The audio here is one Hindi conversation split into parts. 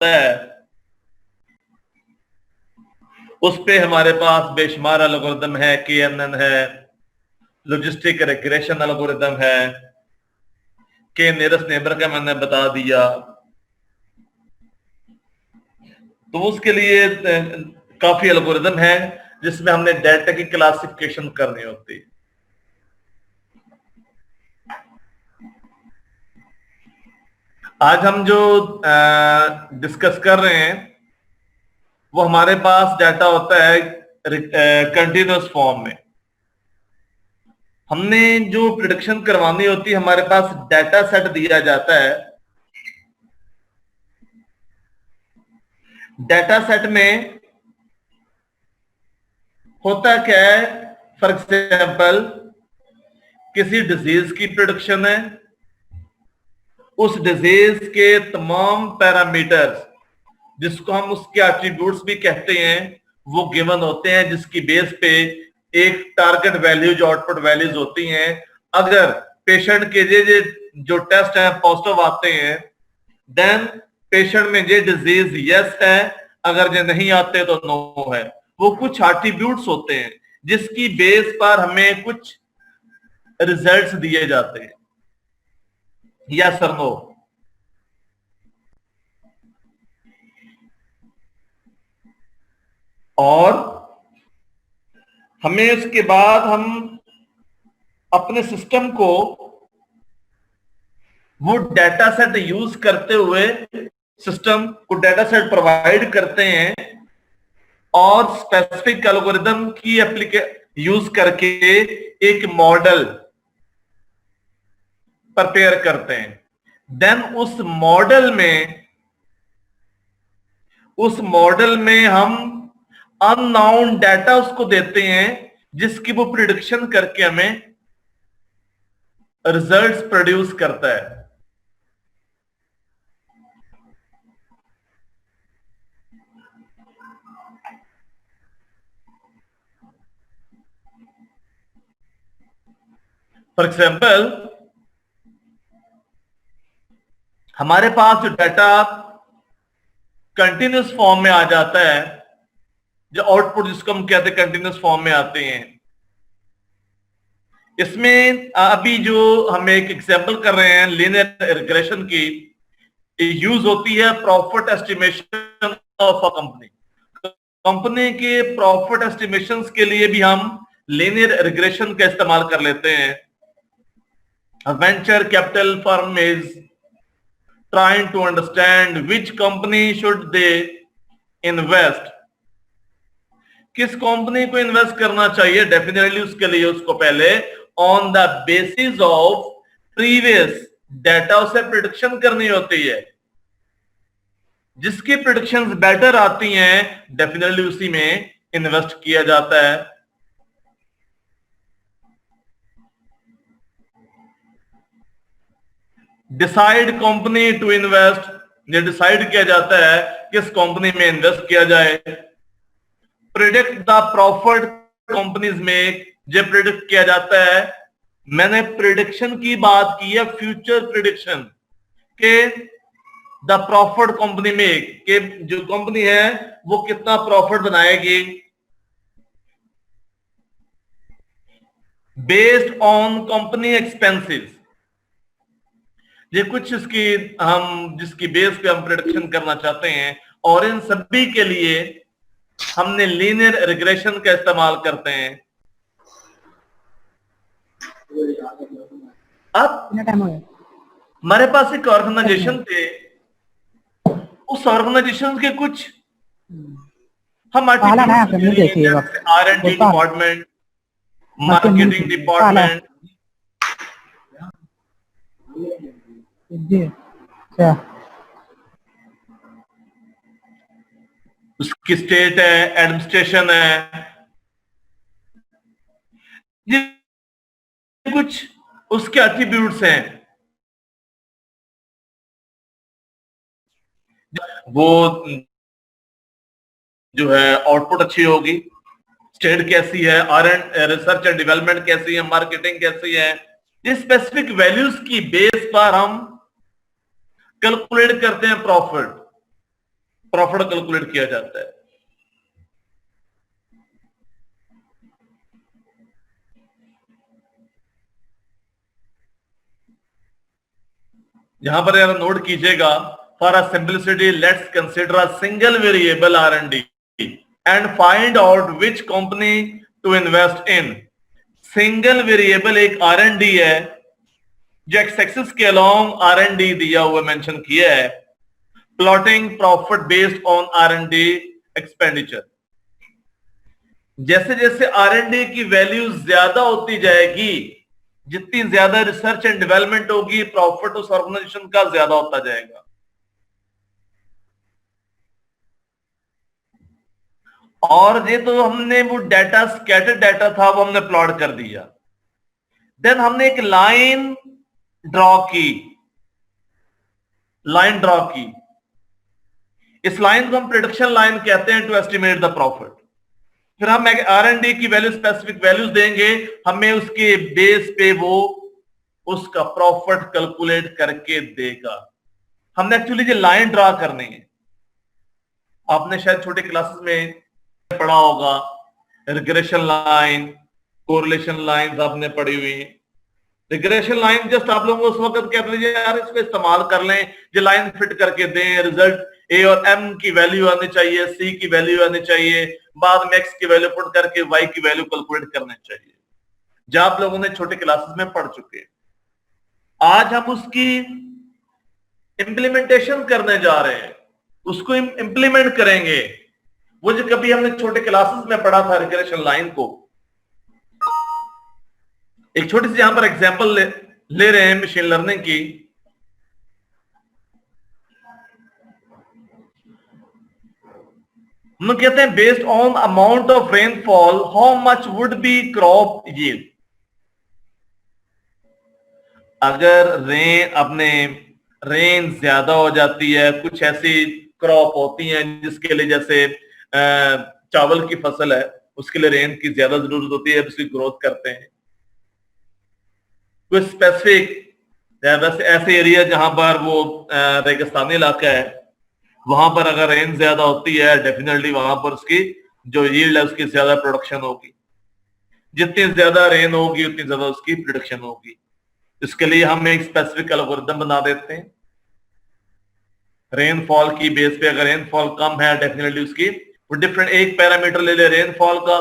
है, उस पे हमारे पास बेशुमार एल्गोरिदम है, KNN है, लॉजिस्टिक रिग्रेशन एल्गोरिदम है, के नियरेस्ट नेबर का मैंने बता दिया। तो उसके लिए काफी एल्गोरिदम है जिसमें हमने डाटा की क्लासिफिकेशन करनी होती है। आज हम जो डिस्कस कर रहे हैं वो हमारे पास डाटा होता है कंटिन्यूअस फॉर्म में। हमने जो प्रिडिक्शन करवानी होती है, हमारे पास डाटा सेट दिया जाता है। डाटा सेट में होता क्या है, फॉर एग्जाम्पल किसी डिजीज की प्रिडिक्शन है, उस डिजीज के तमाम पैरामीटर्स जिसको हम उसके एट्रीब्यूट्स भी कहते हैं वो गिवन होते हैं, जिसकी बेस पे एक टारगेट वैल्यू जो आउटपुट वैल्यूज होती हैं। अगर पेशेंट के ये जो टेस्ट है पॉजिटिव आते हैं, देन पेशेंट में ये डिजीज यस है, अगर ये नहीं आते तो नो है। वो कुछ एट्रीब्यूट्स होते हैं जिसकी बेस पर हमें कुछ रिजल्ट्स दिए जाते हैं, यस और नो। और हमें उसके बाद हम अपने सिस्टम को वो डाटा सेट यूज करते हुए सिस्टम को डाटा सेट प्रोवाइड करते हैं और स्पेसिफिक एल्गोरिदम की यूज करके एक मॉडल प्रिपेयर करते हैं। देन उस मॉडल में हम अननोन डाटा उसको देते हैं जिसकी वो प्रिडिक्शन करके हमें रिजल्ट्स प्रोड्यूस करता है। फॉर एग्जाम्पल हमारे पास जो डाटा कंटिन्यूस फॉर्म में आ जाता है, जो आउटपुट जिसको हम कहते हैं कंटिन्यूस फॉर्म में आते हैं, इसमें अभी जो हम एक एग्जांपल कर रहे हैं लीनियर रिग्रेशन की, यूज होती है profit estimation of a company के प्रॉफिट एस्टिमेशंस के लिए भी हम लीनियर रिग्रेशन का इस्तेमाल कर लेते हैं। A venture capital firm is trying to understand which company should they invest, किस कंपनी को इन्वेस्ट करना चाहिए। डेफिनेटली उसके लिए उसको पहले on the basis of previous data उसे प्रिडिक्शन करनी होती है। जिसकी प्रिडिक्शंस बेटर आती हैं डेफिनेटली उसी में इन्वेस्ट किया जाता है। डिसाइड कंपनी टू इन्वेस्ट, ये डिसाइड किया जाता है किस कंपनी में इन्वेस्ट किया जाए। प्रिडिक्ट द प्रॉफिट कंपनीज में, जो प्रिडिक्ट किया जाता है, मैंने प्रिडिक्शन की बात की है, फ्यूचर प्रिडिक्शन के द प्रॉफिट कंपनी में के जो कंपनी है वो कितना प्रॉफिट बनाएगी बेस्ड ऑन कंपनी एक्सपेंसेस। ये कुछ इसकी हम जिसकी बेस पे हम प्रिडिक्शन करना चाहते हैं, और इन सभी के लिए हमने लीनियर रिग्रेशन का इस्तेमाल करते हैं। अब हमारे पास एक ऑर्गेनाइजेशन थे, उस ऑर्गेनाइजेशन के कुछ हम R&D डिपार्टमेंट, मार्केटिंग डिपार्टमेंट, उसकी स्टेट है, एडमिनिस्ट्रेशन है, ये कुछ उसके एट्रीब्यूट्स हैं। वो जो है आउटपुट अच्छी होगी, स्टेट कैसी है, रिसर्च एंड डेवलपमेंट कैसी है, मार्केटिंग कैसी है, ये स्पेसिफिक वैल्यूज की बेस पर हम कैलकुलेट करते हैं प्रॉफिट। प्रॉफिट कैलकुलेट किया जाता है। यहां पर यार नोट कीजिएगा, for a simplicity let's consider a single variable R&D and find out which company to invest in. Single variable एक R&D है जो एक्स एक्सिस के अलोंग R&D दिया हुआ मेंशन किया है, plotting profit based on R&D expenditure. जैसे जैसे R&D की वैल्यू ज्यादा होती जाएगी, जितनी ज्यादा रिसर्च एंड डेवलपमेंट होगी, प्रॉफिट उस ऑर्गेनाइजेशन का ज्यादा होता जाएगा। और ये तो हमने वो डाटा, स्कैटर डाटा था, वो हमने प्लॉट कर दिया। देन हमने एक लाइन ड्रॉ की, इस लाइन को हम प्रोडक्शन लाइन कहते हैं टू एस्टिमेट द प्रॉफिट। फिर हम R&D की वैल्यू, स्पेसिफिक वैल्यूज देंगे, हमें उसके बेस पे वो उसका प्रॉफिट कैलकुलेट करके देगा। हमने एक्चुअली ये लाइन ड्रॉ करनी है। आपने शायद छोटे क्लासेस में पढ़ा होगा, रिग्रेशन लाइन, कोरिलेशन लाइन आपने पढ़ी हुई है। रिग्रेशन लाइन जस्ट आप लोगों को उस वक्त कहते थे यार इसको इस्तेमाल कर लें, ये लाइन फिट करके दें, रिजल्ट ए और एम की वैल्यू आनी चाहिए, सी की वैल्यू आनी चाहिए, बाद में एक्स की वैल्यू पुट करके वाई की वैल्यू कैलकुलेट करनी चाहिए, जो आप लोगों ने छोटे क्लासेस में पढ़ चुके। आज हम उसकी इंप्लीमेंटेशन करने जा रहे हैं, उसको इंप्लीमेंट करेंगे। वो जो कभी हमने छोटे क्लासेस में पढ़ा था रिग्रेशन लाइन को, एक छोटी सी यहां पर एग्जांपल ले रहे हैं मशीन लर्निंग की। हम कहते हैं based on amount of rainfall how much would be crop yield. अगर रेन ज्यादा हो जाती है, कुछ ऐसी क्रॉप होती हैं जिसके लिए, जैसे चावल की फसल है, उसके लिए रेन की ज्यादा जरूरत होती है, उसकी ग्रोथ करते हैं। कुछ स्पेसिफिक वैसे ऐसे एरिया जहां पर वो रेगिस्तानी इलाका है, वहां पर अगर रेन ज्यादा होती है, डेफिनेटली वहां पर उसकी जो यील्ड है उसकी ज्यादा प्रोडक्शन होगी। जितनी ज्यादा रेन होगी उतनी ज्यादा उसकी प्रोडक्शन होगी। इसके लिए हम एक स्पेसिफिक एल्गोरिथम बना देते हैं। रेनफॉल की बेस पे अगर रेनफॉल कम है, डेफिनेटली उसकी वो डिफरेंट एक पैरामीटर ले ले रेनफॉल का,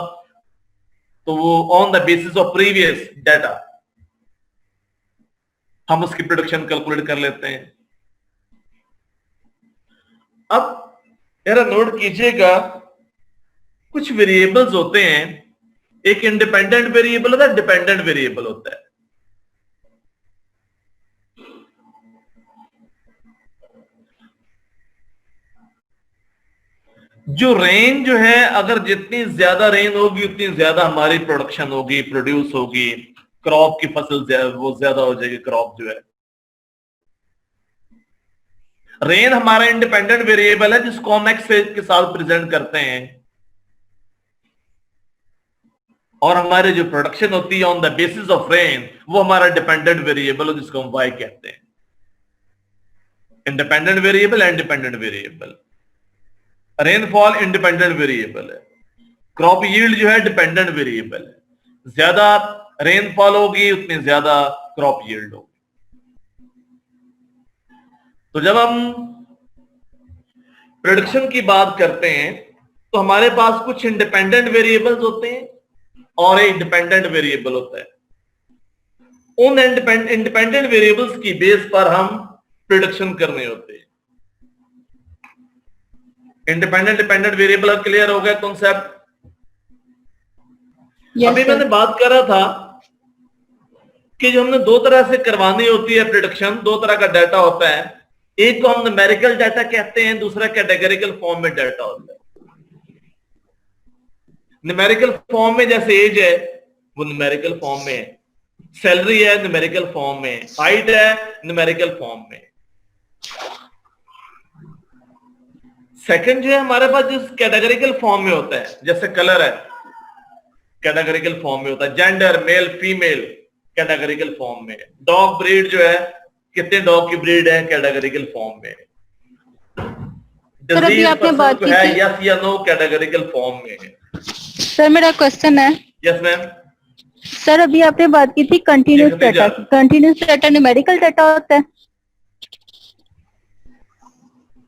तो वो on the basis of previous data हम उसकी प्रोडक्शन कैलकुलेट कर लेते हैं। अब जरा नोट कीजिएगा, कुछ वेरिएबल्स होते हैं, एक इंडिपेंडेंट वेरिएबल होता है, डिपेंडेंट वेरिएबल होता है। जो रेन जो है, अगर जितनी ज्यादा रेन होगी उतनी ज्यादा हमारी प्रोडक्शन होगी, प्रोड्यूस होगी, क्रॉप की फसल वो ज्यादा हो जाएगी, क्रॉप जो है। रेन हमारा इंडिपेंडेंट वेरिएबल है जिसको हम एक्स के साथ प्रेजेंट करते हैं, और हमारी जो प्रोडक्शन होती है on the basis of rain, वो हमारा डिपेंडेंट वेरिएबल है जिसको हम वाई कहते हैं। Independent variable and dependent variable. Rainfall independent variable है, क्रॉप यील्ड जो है डिपेंडेंट वेरिएबल है। ज्यादा रेनफॉल होगी उतनी ज्यादा क्रॉप यील्ड होगी। तो जब हम प्रोडक्शन की बात करते हैं तो हमारे पास कुछ इंडिपेंडेंट वेरिएबल्स होते हैं और एक डिपेंडेंट वेरिएबल होता है। उन इंडिपेंडेंट वेरिएबल्स की बेस पर हम प्रोडक्शन करने होते हैं। इंडिपेंडेंट डिपेंडेंट वेरिएबल क्लियर हो गया कॉन्सेप्ट? अभी मैंने बात कर रहा था कि जो हमने दो तरह से करवानी होती है प्रोडक्शन, दो तरह का डाटा होता है। एक को हम न्यूमेरिकल डाटा कहते हैं, दूसरा कैटेगरिकल फॉर्म में डाटा होता है। न्यूमेरिकल फॉर्म में जैसे एज है वो न्यूमेरिकल फॉर्म में है, सैलरी है न्यूमेरिकल फॉर्म में, हाइट है न्यूमेरिकल फॉर्म में। सेकंड जो है हमारे पास जिस कैटेगरिकल फॉर्म में होता है, जैसे कलर है कैटेगरिकल फॉर्म में होता है, gender male female categorical form में, डॉग ब्रीड जो है कितने डॉग की ब्रीड है कैटेगरिकल फॉर्म में, सर अभी आपने बात की है थी, यस या नो कैटेगरिकल फॉर्म में है। सर मेरा क्वेश्चन है, यस मैम। सर अभी आपने बात की थी कंटिन्यूस खतीजा। डाटा की, कंटिन्यूस डाटा न्यूमेरिकल डाटा होता है?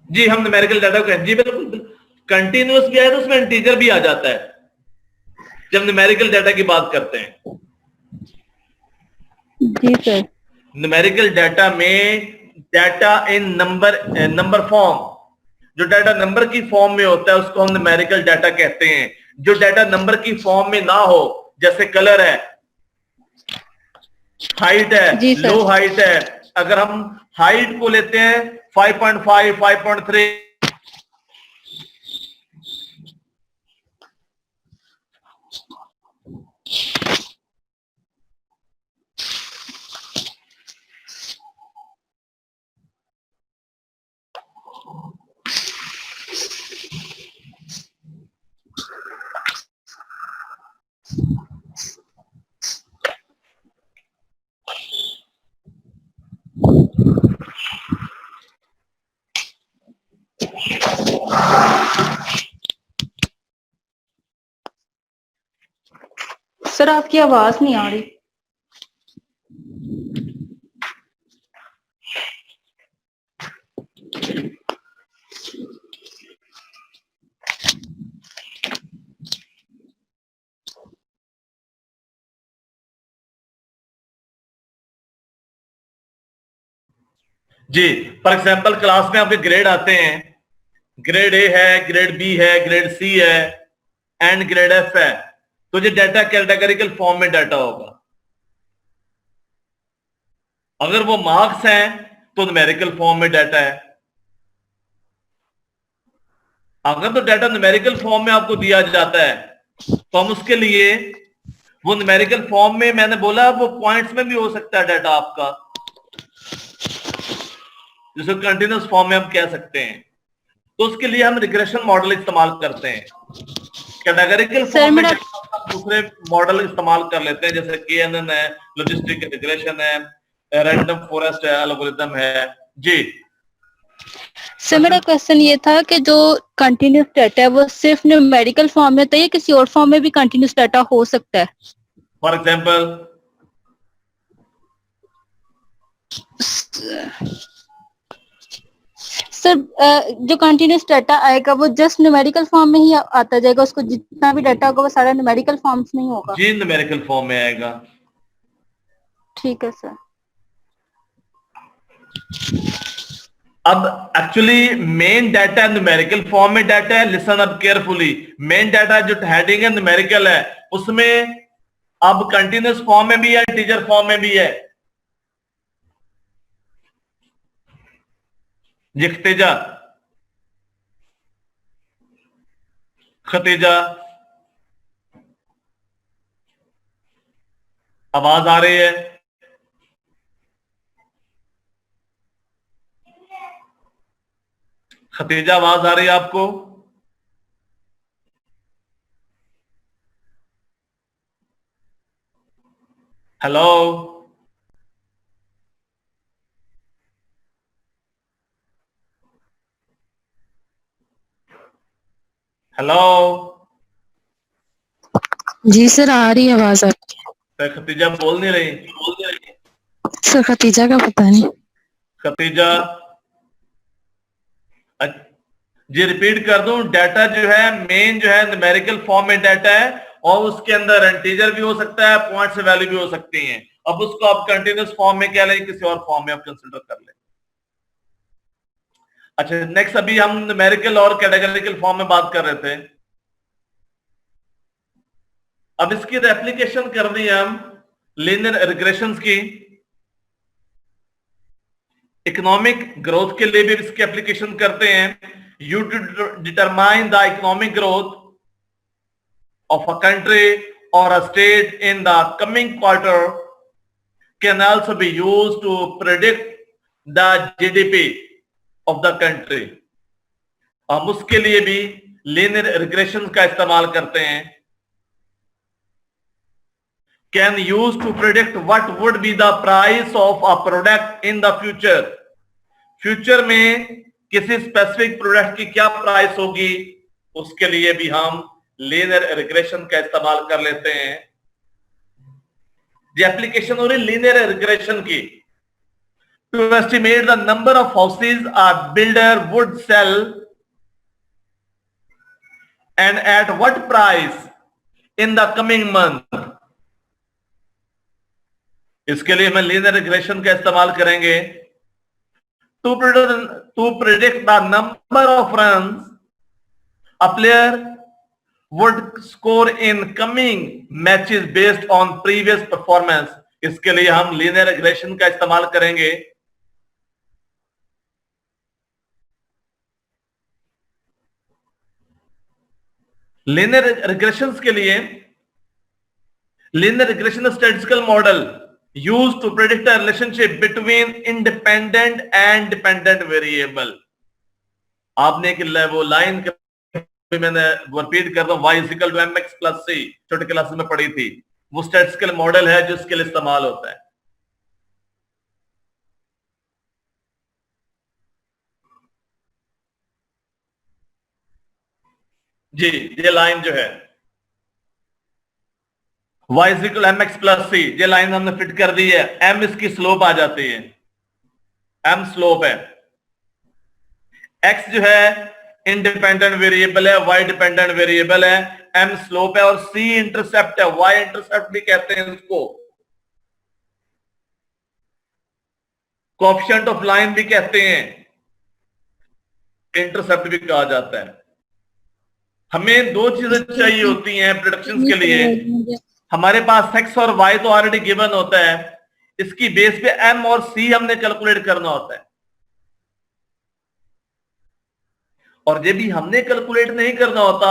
जी हम न्यूमेरिकल डाटा को, जी बिल्कुल, कंटिन्यूस भी आए तो उसमें इंटीजर भी आ जाता है जब न्यूमेरिकल डाटा की बात करते हैं। जी सर। न्यूमेरिकल डाटा में डाटा इन नंबर फॉर्म, जो डाटा नंबर की फॉर्म में होता है उसको हम न्यूमेरिकल डाटा कहते हैं। जो डाटा नंबर की फॉर्म में ना हो, जैसे कलर है, हाइट है, जी सर। लो हाइट है, अगर हम हाइट को लेते हैं 5.5, 5.3, सर आपकी आवाज नहीं आ रही। जी फॉर एग्जाम्पल क्लास में आपके ग्रेड आते हैं, ग्रेड ए है, ग्रेड बी है, ग्रेड सी है एंड ग्रेड एफ है, तो ये डाटा कैटेगरिकल फॉर्म में डाटा होगा। अगर वो मार्क्स हैं तो न्यूमेरिकल फॉर्म में डाटा है। अगर तो डाटा न्यूमेरिकल फॉर्म में आपको दिया जाता है तो हम उसके लिए वो न्यूमेरिकल फॉर्म में, मैंने बोला वो पॉइंट्स में भी हो सकता है डाटा आपका, जिसको कंटिन्यूस फॉर्म में हम कह सकते हैं। तो उसके लिए हम रिग्रेशन मॉडल इस्तेमाल करते हैं। कैटेगरिकल फॉर्म में दूसरे मॉडल इस्तेमाल कर लेते हैं, जैसे KNN है, लॉजिस्टिक रिग्रेशन है, रैंडम फॉरेस्ट है, एल्गोरिथम है। जी सर मेरा क्वेश्चन ये था कि जो कंटिन्यूस डाटा है वो सिर्फ न्यूमेरिकल फॉर्म में होता है या किसी और फॉर्म में भी कंटिन्यूस डाटा हो सकता है? फॉर एग्जाम्पल सर जो कंटिन्यूस डाटा आएगा वो जस्ट न्यूमेरिकल फॉर्म में ही आता जाएगा, उसको जितना भी डाटा होगा वो सारा न्यूमेरिकल फॉर्म्स में ही होगा? जी न्यूमेरिकल फॉर्म में आएगा। ठीक है सर। अब actually main data numerical form में डाटा है, listen up carefully. Main data जो हेडिंग है न्यूमेरिकल है, उसमें अब कंटिन्यूस फॉर्म में भी है, इंटीजर फॉर्म में भी है। जिख्तेजा, खतीजा, आवाज आ रही है? खतीजा आवाज आ रही है आपको? Hello hello. जी सर आ रही है आवाज आपकी। तो खतीजा बोल नहीं रही? सर खतीजा का पता नहीं। खतीजा, जी रिपीट कर दूं, डाटा जो है मेन जो है न्यूमेरिकल फॉर्म में डाटा है और उसके अंदर इंटीजर भी हो सकता है, पॉइंट से वैल्यू भी हो सकती हैं। अब उसको आप कंटिन्यूस फॉर्म में क्या लें, किसी और फॉर्म में आप कंसिडर कर लें। अच्छा नेक्स्ट, अभी हम न्यूमेरिकल और कैटेगरिकल फॉर्म में बात कर रहे थे। अब इसकी एप्लीकेशन करनी है हम लीनियर रिग्रेशंस की। इकोनॉमिक ग्रोथ के लिए भी इसकी एप्लीकेशन करते हैं। You to determine the economic growth of a country or a state in the coming quarter can also be used to predict the GDP of the country. हम उसके लिए भी लीनियर रिग्रेशन का इस्तेमाल करते हैं। Can use to predict what would be the price of a product in the future. Future में किसी स्पेसिफिक प्रोडक्ट की क्या प्राइस होगी, उसके लिए भी हम लीनियर रिग्रेशन का इस्तेमाल कर लेते हैं। जो एप्लीकेशन हो रही लीनियर रिग्रेशन की, to estimate the number of houses a builder would sell and at what price in the coming month। इसके लिए हम लीनियर रिग्रेशन का इस्तेमाल करेंगे। to predict the number of runs a player would score in coming matches based on previous performance। इसके लिए हम लीनियर रिग्रेशन का इस्तेमाल करेंगे। लीनियर रिग्रेशंस के लिए linear regression statistical model used to predict a relationship between independent and dependent variable. आपने एक वो लाइन मैंने रिपीट कर रहा हूं, y equal to mx plus c छोटे क्लास में पढ़ी थी, वो स्टैटिस्टिकल मॉडल है जो इसके लिए इस्तेमाल होता है। जी, ये लाइन जो है y equal mx plus c, ये लाइन हमने फिट कर दी है। m इसकी स्लोप आ जाती है, m स्लोप है, x जो है इंडिपेंडेंट वेरिएबल है, y डिपेंडेंट वेरिएबल है, m स्लोप है और c इंटरसेप्ट है, y इंटरसेप्ट भी कहते हैं उसको, कोएफिशिएंट ऑफ लाइन भी कहते हैं, इंटरसेप्ट भी कहा जाता है। हमें दो चीजें चाहिए होती हैं प्रोडक्शंस के लिए। हमारे पास x और y तो ऑलरेडी गिवन होता है, इसकी बेस पे m और c हमने कैलकुलेट करना होता है, और ये भी हमने कैलकुलेट नहीं करना होता,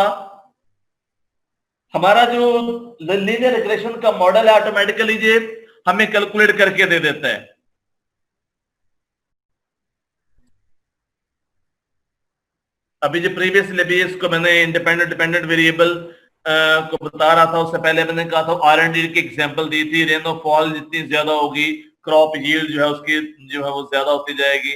हमारा जो लीनियर रिग्रेशन का मॉडल है ऑटोमेटिकली ये हमें कैलकुलेट करके दे देता है। अभी जो प्रीवियसली भी इसको मैंने इंडिपेंडेंट डिपेंडेंट वेरिएबल को बता रहा था, उससे पहले मैंने कहा था R&D की एग्जांपल दी थी, रेनफॉल जितनी ज्यादा होगी क्रॉप यील्ड जो है उसकी जो है वो ज्यादा होती जाएगी।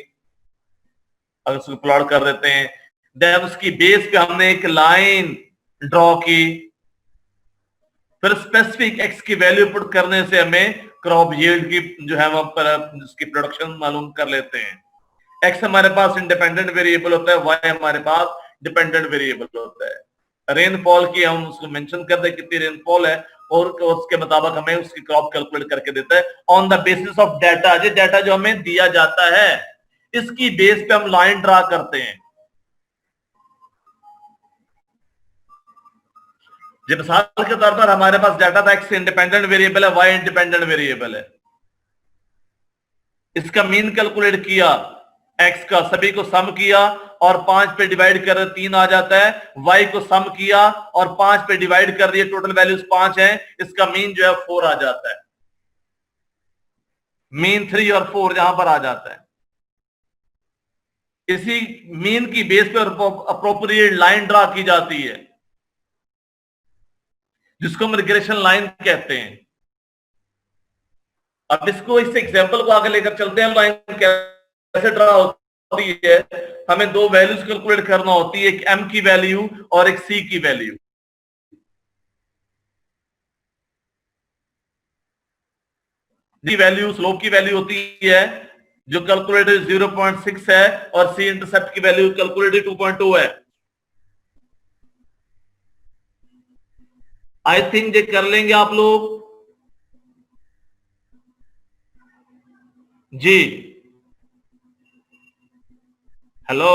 अगर उसको प्लॉट कर देते हैं, देन उसकी बेस पे हमने एक लाइन ड्रॉ की, फिर स्पेसिफिक एक्स की वैल्यू पुट करने से हमें क्रॉप यील्ड की जो है वहां पर उसकी प्रोडक्शन मालूम कर लेते हैं। एक्स हमारे पास इंडिपेंडेंट वेरिएबल होता है, वाई हमारे पास डिपेंडेंट वेरिएबल होता है। रेनफॉल की हम उसको मेंशन कर दे कितनी रेनफॉल है और उसके मुताबिक हमें उसकी क्रॉप कैलकुलेट करके देता है on the basis of data. ये डाटा जो हमें दिया जाता है इसकी बेस पे हम लाइन ड्रा करते हैं। जब मिसाल के तौर पर हमारे पास डाटा था एक्स इंडिपेंडेंट वेरिएबल है, वाई इंडिपेंडेंट वेरिएबल है, इसका मीन कैलकुलेट किया, एक्स का सभी को सम किया और 5 पे डिवाइड कर 3 आ जाता है, वाई को सम किया और 5 पे डिवाइड कर दिए, टोटल वैल्यूज 5 है, इसका मीन जो है 4 आ जाता है, मीन 3 और 4 यहां पर आ जाता है। इसी मीन की बेस पर अप्रोप्रिएट लाइन ड्रा की जाती है जिसको हम रिग्रेशन लाइन कहते हैं। अब इसको इस एग्जांपल को आगे लेकर चलते हैं, लाइन कैसे ड्रा होती है। हमें दो वैल्यूज कैलकुलेट करना होती है, एक m की वैल्यू और एक c की वैल्यू। दी वैल्यू स्लोप की वैल्यू होती है जो कैलकुलेटेड 0.6 है और c इंटरसेप्ट की वैल्यू कैलकुलेटेड 2.2 है। आई थिंक ये कर लेंगे आप लोग जी। हेलो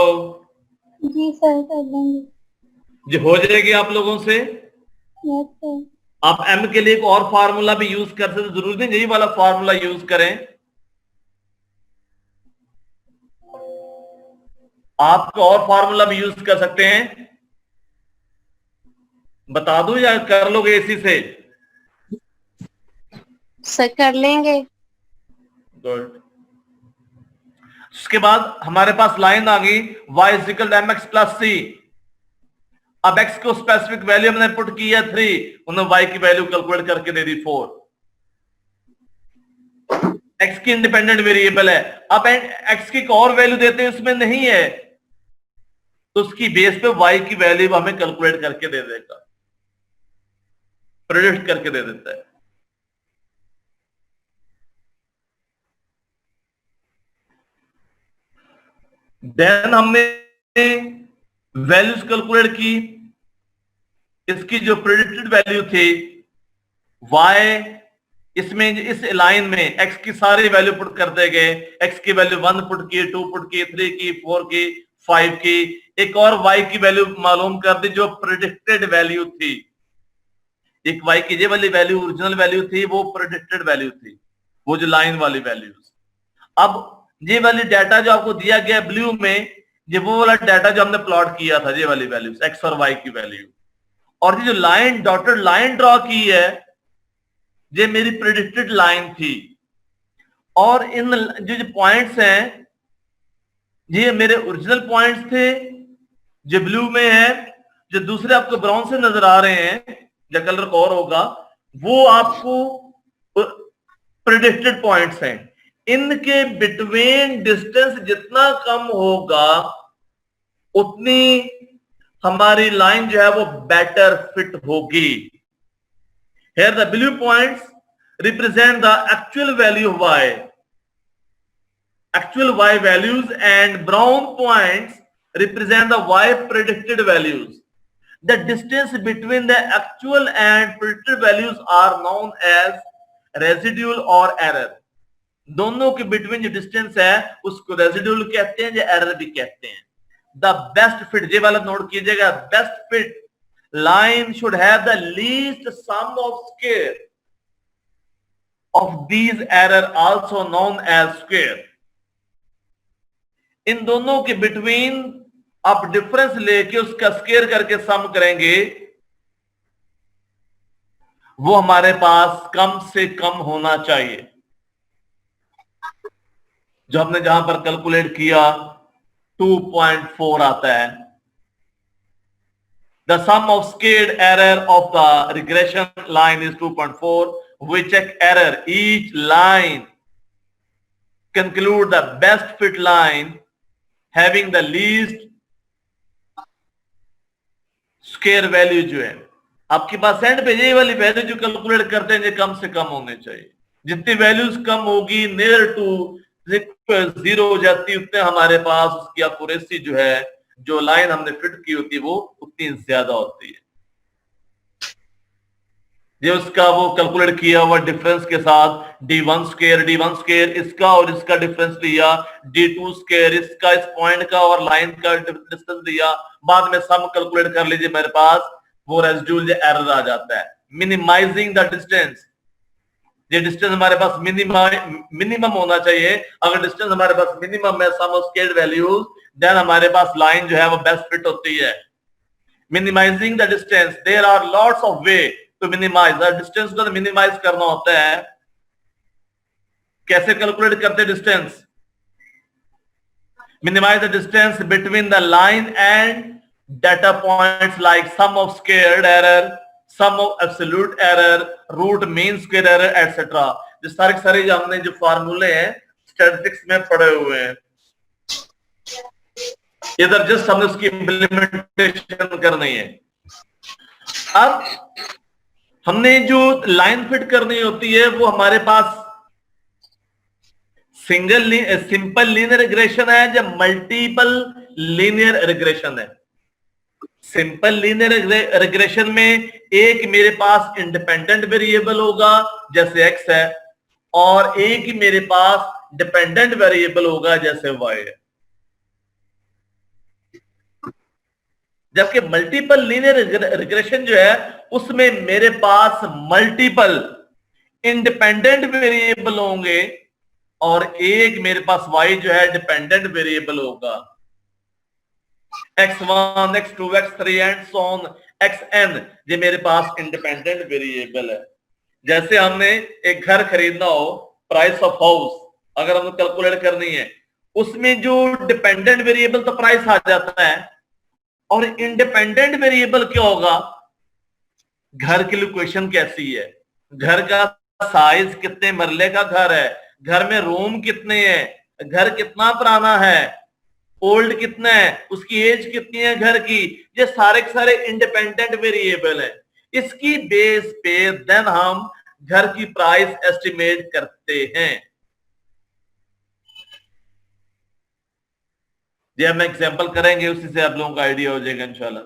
जी सर, कर लेंगे। जी हो जाएगी आप लोगों से। Yes sir. आप m के लिए एक और फार्मूला भी यूज कर सकते, जरूरी नहीं यही वाला फार्मूला यूज करें, आप और फार्मूला भी यूज कर सकते हैं। बता दूं या कर लोगे इसी से? सर कर लेंगे। गुड। उसके बाद हमारे पास लाइन आ गई y equal mx plus c। अब x को स्पेसिफिक वैल्यू हमने पुट की है 3, उन्होंने y की वैल्यू कैलकुलेट करके दे दी 4। x की इंडिपेंडेंट वेरिएबल है, अब x की एक और वैल्यू देते हैं उसमें नहीं है, तो उसकी बेस पे y की वैल्यू हमें कैलकुलेट करके दे देगा, प्रेडिक्ट करके दे देता है। देन हमने वैल्यूज कैलकुलेट की, इसकी जो प्रेडिक्टेड वैल्यू थी y, इसमें इस लाइन में x की सारी वैल्यू पुट करते गए, x की वैल्यू 1 पुट की, 2 पुट की, 3 की, 4 की, 5 की, एक और y की वैल्यू मालूम कर दी जो प्रेडिक्टेड वैल्यू थी। एक y की ये वाली वैल्यू ओरिजिनल वैल्यू थी, वो प्रेडिक्टेड वैल्यू थी, वो जो लाइन वाली वैल्यूज। अब ये वाली डाटा जो आपको दिया गया ब्लू में, ये वो वाला डाटा जो हमने प्लॉट किया था, ये वाली वैल्यूज x और y की वैल्यू, और ये जो लाइन डॉटेड लाइन ड्रॉ की है, ये मेरी प्रेडिक्टेड लाइन थी। और इन जो पॉइंट्स हैं, ये मेरे ओरिजिनल पॉइंट्स थे जो ब्लू में है, जो दूसरे आपको ब्राउन से नजर आ रहे हैं, जो कलर का और होगा, वो आपको प्रेडिक्टेड पॉइंट्स हैं। इनके बिटवीन डिस्टेंस जितना कम होगा, उतनी हमारी लाइन जो है वो बेटर फिट होगी। Here the blue points represent the actual value of y, actual y values, and brown points represent the y predicted values. The distance between the actual and predicted values are known as residual or error. दोनों के बिटवीन जो डिस्टेंस है उसको रेजिड्यूल कहते हैं या एरर भी कहते हैं। द बेस्ट फिट, ये वाला नोट कीजिएगा, best fit line should have the least sum of square of these error, also known as square. इन दोनों के बिटवीन आप डिफरेंस लेके उसका स्क्वायर करके सम करेंगे, वो हमारे पास कम से कम होना चाहिए। जो हमने जहां पर कैलकुलेट किया 2.4 आता है। The sum of squared error of the regression line is 2.4. We check error. Each line conclude the best fit line having the least square value जो है आपके पास एंड पे, ये वाली वैल्यू जो कैलकुलेट करते हैं ये कम से कम होने चाहिए। जितनी वैल्यूज कम होगी, नियर टू 0 हो जाती, उतने हमारे पास उसकी एक्यूरेसी जो है, जो लाइन हमने फिट की होती है, वो उतनी ज्यादा होती है। ये उसका वो कैलकुलेट किया हुआ डिफरेंस के साथ d1 स्क्वायर इसका और इसका डिफरेंस लिया, d2 स्क्वायर इसका, इस पॉइंट का और लाइन का डिस्टेंस लिया, बाद में सम कैलकुलेट कर लीजिए, मेरे पास वो रेजिड्यूल एरर आ जाता है। मिनिमाइजिंग द डिस्टेंस, ये डिस्टेंस हमारे पास मिनिमम होना चाहिए। अगर डिस्टेंस हमारे पास मिनिमम है, सम ऑफ स्क्वायर्ड वैल्यूज, देन हमारे पास लाइन जो है वो बेस्ट फिट होती है। Minimising the distance, there are lots of way to minimise the distance. को मिनिमाइज करना होता है, कैसे कैलकुलेट करते distance? Minimise the distance between the line and data points like sum of squared error, sum of absolute error, root mean square error etcetera. जो सारे जो हमने जो फार्मूले हैं स्टैटिस्टिक्स में पढ़े हुए हैं, इधर जस्ट हमने उसकी इंप्लीमेंटेशन करनी है। अब हमने जो लाइन फिट करनी होती है वो हमारे पास सिंपल लीनियर रिग्रेशन है या मल्टीपल लीनियर रिग्रेशन है। सिंपल लीनियर रिग्रेशन में एक मेरे पास इंडिपेंडेंट वेरिएबल होगा जैसे x है, और एक ही मेरे पास डिपेंडेंट वेरिएबल होगा जैसे y है। जबकि मल्टीपल लीनियर रिग्रेशन जो है उसमें मेरे पास मल्टीपल इंडिपेंडेंट वेरिएबल होंगे और एक मेरे पास y जो है डिपेंडेंट वेरिएबल होगा। x1, x2, x3 and so on xn, ये मेरे पास इंडिपेंडेंट वेरिएबल है। जैसे हमने एक घर खरीदना हो, प्राइस ऑफ हाउस अगर हमें कैलकुलेट करनी है, उसमें जो डिपेंडेंट वेरिएबल तो प्राइस आ जाता है, और इंडिपेंडेंट वेरिएबल क्या होगा? घर की लोकेशन कैसी है, घर का साइज, कितने मरले का घर है, घर में रूम कितने हैं, घर कितना पुराना है, ओल्ड कितना है, उसकी एज कितनी है घर की, ये सारे के सारे इंडिपेंडेंट वेरिएबल है। इसकी बेस पे देन हम घर की प्राइस एस्टिमेट करते हैं। ये हम एग्जांपल करेंगे, उसी से आप लोगों का आइडिया हो जाएगा इंशाल्लाह।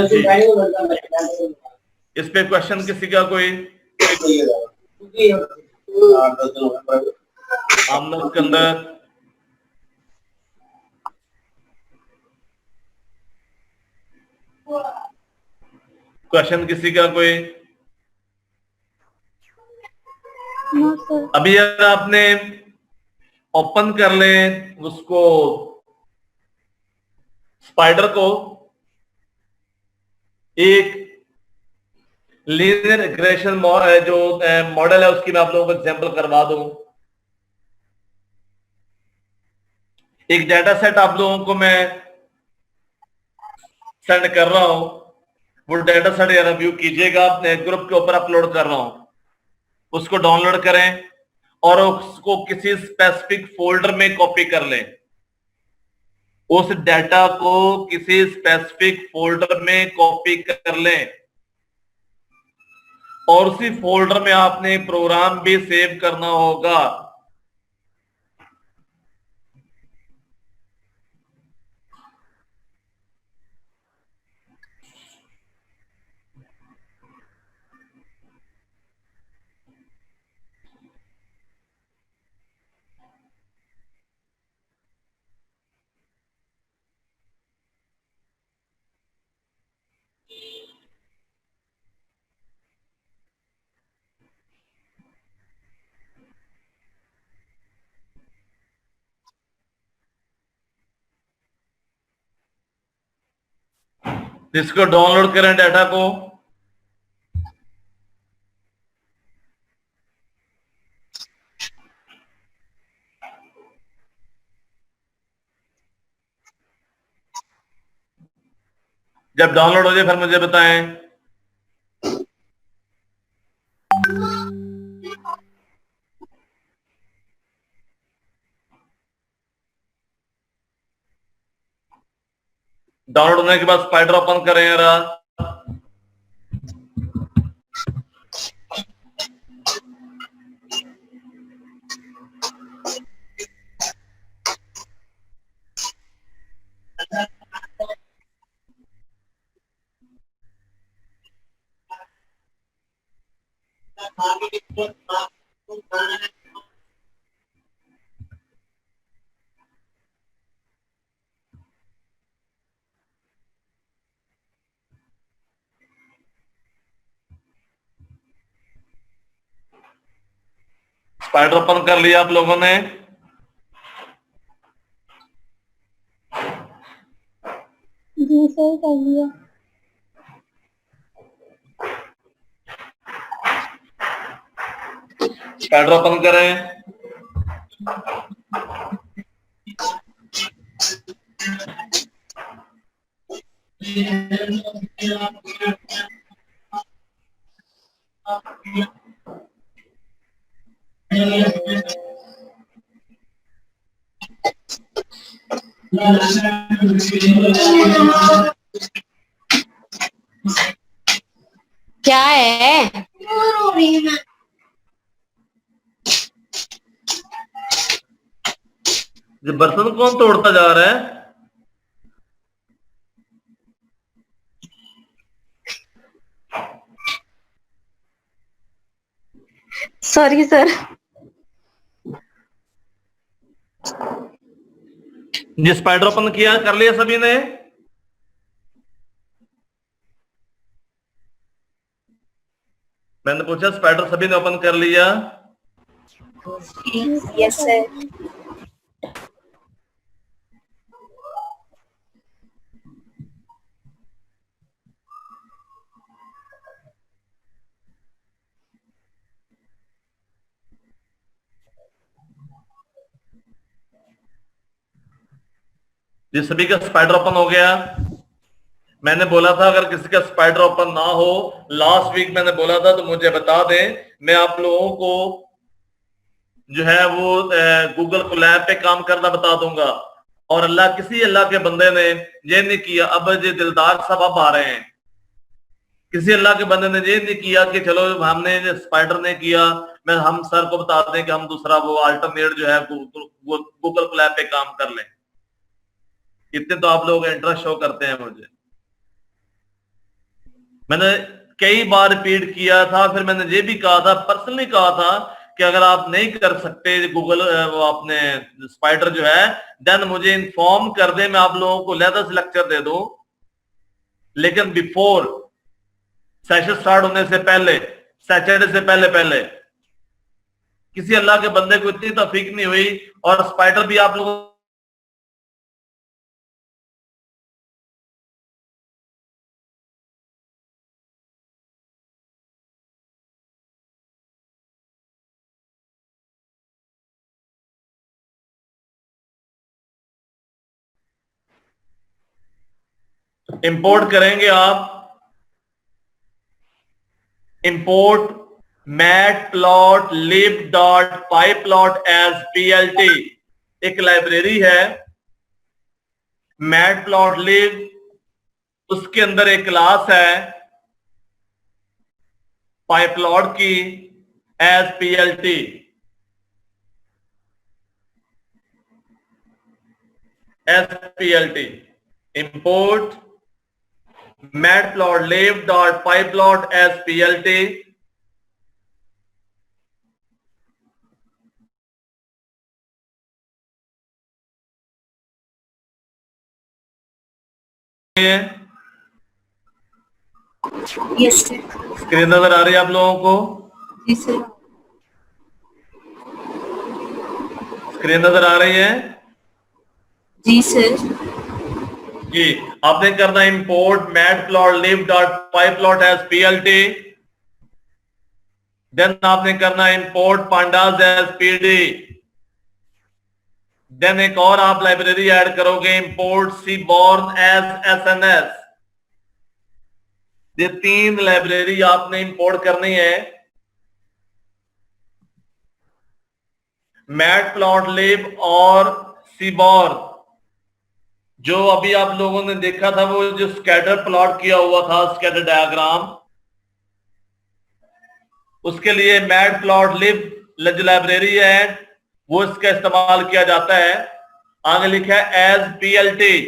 जी। इस पे क्वेश्चन किसी का कोई? आमना सिकंदर, क्वेश्चन किसी का कोई? No sir. अभी अगर आपने ओपन कर लें उसको, स्पाइडर को, एक लीनियर रिग्रेशन जो मॉडल है उसकी मैं आप लोगों को एग्जांपल करवा दूं। एक डाटा सेट आप लोगों को मैं सेंड कर रहा हूं, वो डाटा सेट या रिव्यू कीजिएगा, अपने ग्रुप के ऊपर अपलोड कर रहा हूं, उसको डाउनलोड करें और उसको किसी स्पेसिफिक फोल्डर में कॉपी कर लें। उस डाटा को किसी स्पेसिफिक फोल्डर में कॉपी कर लें और उसी फोल्डर में आपने प्रोग्राम भी सेव करना होगा। इसको डाउनलोड करें डाटा को, जब डाउनलोड हो जाए फिर मुझे बताएं। डाउनलोड होने के बाद स्पाइडर ओपन करें जरा। स्पाइडर ओपन कर लिया आप लोगों ने? जी सर, कर लिया। स्पाइडर ओपन करें। क्या है? ये बर्तन कौन तोड़ता जा रहा है? Sorry sir. ये स्पाइडर ओपन किया, कर लिया सभी ने? मैंने पूछा स्पाइडर सभी ने ओपन कर लिया? Yes sir. ये सभी का स्पाइडर ओपन हो गया? मैंने बोला था अगर किसी का स्पाइडर ओपन ना हो, लास्ट वीक मैंने बोला था, तो मुझे बता दें, मैं आप लोगों को जो है वो गूगल कोलैब पे काम करना बता दूंगा। और किसी अल्लाह के बंदे ने ये नहीं किया, अब ये दिलदार साहब अब आ रहे हैं, किसी अल्लाह के बंदे ने ये नहीं किया कि चलो हमने स्पाइडर ने किया, मैं हम सर को बता दें कि हम दूसरा वो अल्टरनेट जो है गूगल कोलैब पे काम कर लें। इतने तो आप लोग इंटरेस्ट शो करते हैं मुझे। मैंने कई बार रिपीट किया था, फिर मैंने ये भी कहा था, पर्सनली कहा था कि अगर आप नहीं कर सकते गूगल वो आपने स्पाइडर जो है, देन मुझे इन्फॉर्म कर दे, मैं आप लोगों को लेटर से लेक्चर दे दूं, लेकिन बिफोर सेशन स्टार्ट होने से पहले, सैटरडे से पहले पहले। किसी अल्लाह के बंदे को इतनी तौफीक नहीं हुई, और स्पाइडर भी आप लोगों इंपोर्ट करेंगे आप, इंपोर्ट matplotlib.pyplot एज plt, एक लाइब्रेरी है matplotlib, उसके अंदर एक क्लास है pyplot की as plt। import matplotlib.pyplot as plt, yes sir. Screen नजर आ रही है आप लोगों को? जी सर। स्क्रीन नजर आ रही है? जी सर। जी, आपने करना import matplotlib.pyplot as plt, then आपने करना import pandas as pd, then एक और आप लाइब्रेरी ऐड करोगे इंपोर्ट seaborn as sns। ये 3 लाइब्रेरी आपने इंपोर्ट करनी है। मैटप्लॉटलिब और seaborn, जो अभी आप लोगों ने देखा था वो जो स्कैटर प्लॉट किया हुआ था, स्कैटर डायग्राम, उसके लिए मैटप्लॉटलिब जो लाइब्रेरी है वो इसका इस्तेमाल किया जाता है। आगे लिखा है एज पीएलटी,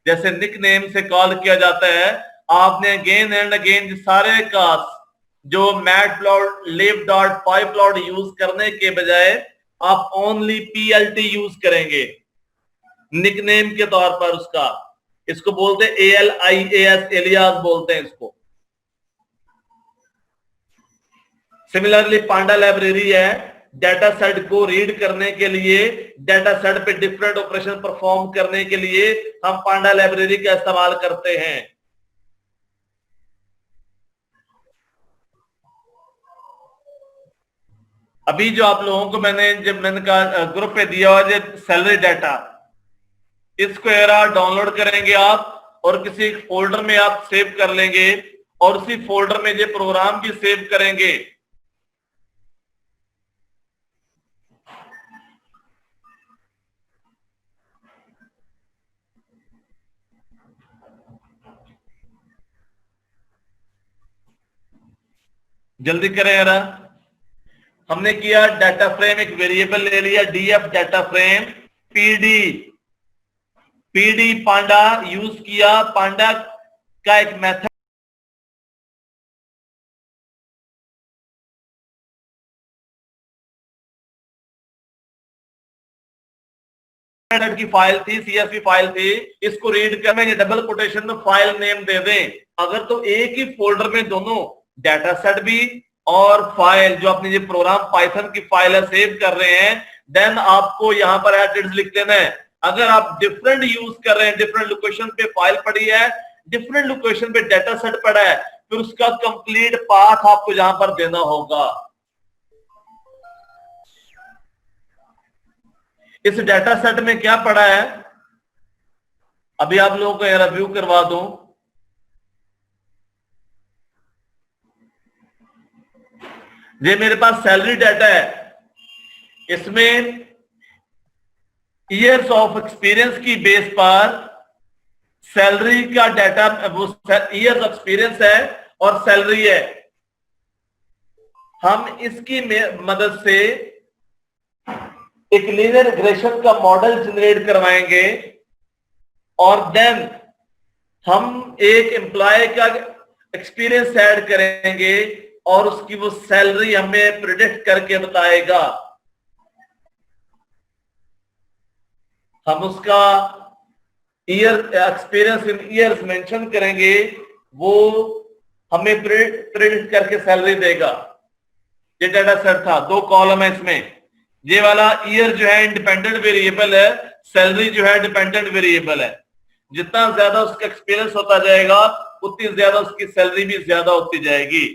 जैसे निक नेम से कॉल किया जाता है। आपने अगेन एंड अगेन सारे का जो matplotlib.pyplot यूज करने के बजाय आप ओनली पीएलटी यूज करेंगे निकनेम के तौर पर उसका। इसको बोलते हैं ALIAS, एलियास बोलते हैं इसको। सिमिलरली पांडा लाइब्रेरी है, डाटा सेट को रीड करने के लिए, डाटा सेट पे डिफरेंट ऑपरेशन परफॉर्म करने के लिए हम पांडा लाइब्रेरी का इस्तेमाल करते हैं। अभी जो आप लोगों को जब मैंने कहा ग्रुप पे दिया हुआ सैलरी डाटा, इसको डाउनलोड करेंगे आप और किसी फोल्डर में आप सेव कर लेंगे, और उसी फोल्डर में ये प्रोग्राम भी सेव करेंगे। जल्दी करें यारा। हमने किया डाटा फ्रेम, एक वेरिएबल ले लिया डीएफ डाटा फ्रेम, पीडी पांडा यूज किया, पांडा का एक मेथड की फाइल थी, सीएसवी फाइल थी, इसको रीड करना, ये डबल कोटेशन में फाइल नेम दे दें। अगर तो एक ही फोल्डर में दोनों डाटा सेट भी और फाइल जो अपनी ये प्रोग्राम पाइथन की फाइल है सेव कर रहे हैं, देन आपको यहां पर एड्रेस लिख देना है। अगर आप डिफरेंट यूज कर रहे हैं, डिफरेंट लोकेशन पे फाइल पड़ी है, डिफरेंट लोकेशन पे डाटा सेट पड़ा है, फिर उसका कंप्लीट पाथ आपको यहां पर देना होगा। इस डाटा सेट में क्या पड़ा है अभी आप लोगों को रिव्यू करवा दूं। ये मेरे पास सैलरी डाटा है, इसमें ईयर्स ऑफ एक्सपीरियंस की बेस पर सैलरी का डाटा, वो ईयर्स ऑफ एक्सपीरियंस है और सैलरी है। हम इसकी मदद से एक लीनियर रिग्रेशन का मॉडल जनरेट करवाएंगे और देन हम एक एम्प्लॉय का एक्सपीरियंस ऐड करेंगे और उसकी वो सैलरी हमें प्रिडिक्ट करके बताएगा। हम उसका year experience in years mention करेंगे, वो हमें प्रिडिक्ट करके सैलरी देगा। ये डाटा सेट था, 2 कॉलम है इसमें। ये वाला ईयर जो है इंडिपेंडेंट वेरिएबल है, सैलरी जो है डिपेंडेंट वेरिएबल है। जितना ज्यादा उसका एक्सपीरियंस होता जाएगा उतनी ज्यादा उसकी सैलरी भी ज्यादा होती जाएगी।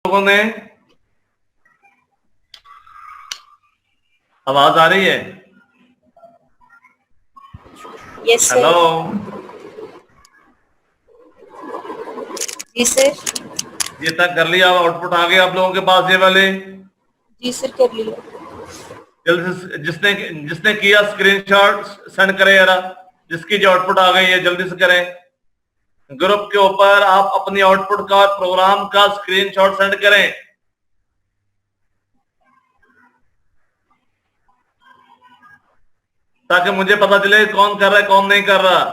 लोगों ने आवाज आ रही है? Yes sir. हेलो, जी सर। ये तक कर लिया? आउटपुट आ गया आप लोगों के पास ये वाले? जी सर कर लिया। जल्दी से जिसने जिसने किया स्क्रीनशॉट सेंड करें यार, जिसकी जो आउटपुट आ गई है जल्दी से करें। ग्रुप के ऊपर आप अपनी आउटपुट का प्रोग्राम का स्क्रीनशॉट सेंड करें। ताकि मुझे पता चले कौन कर रहा है कौन नहीं कर रहा।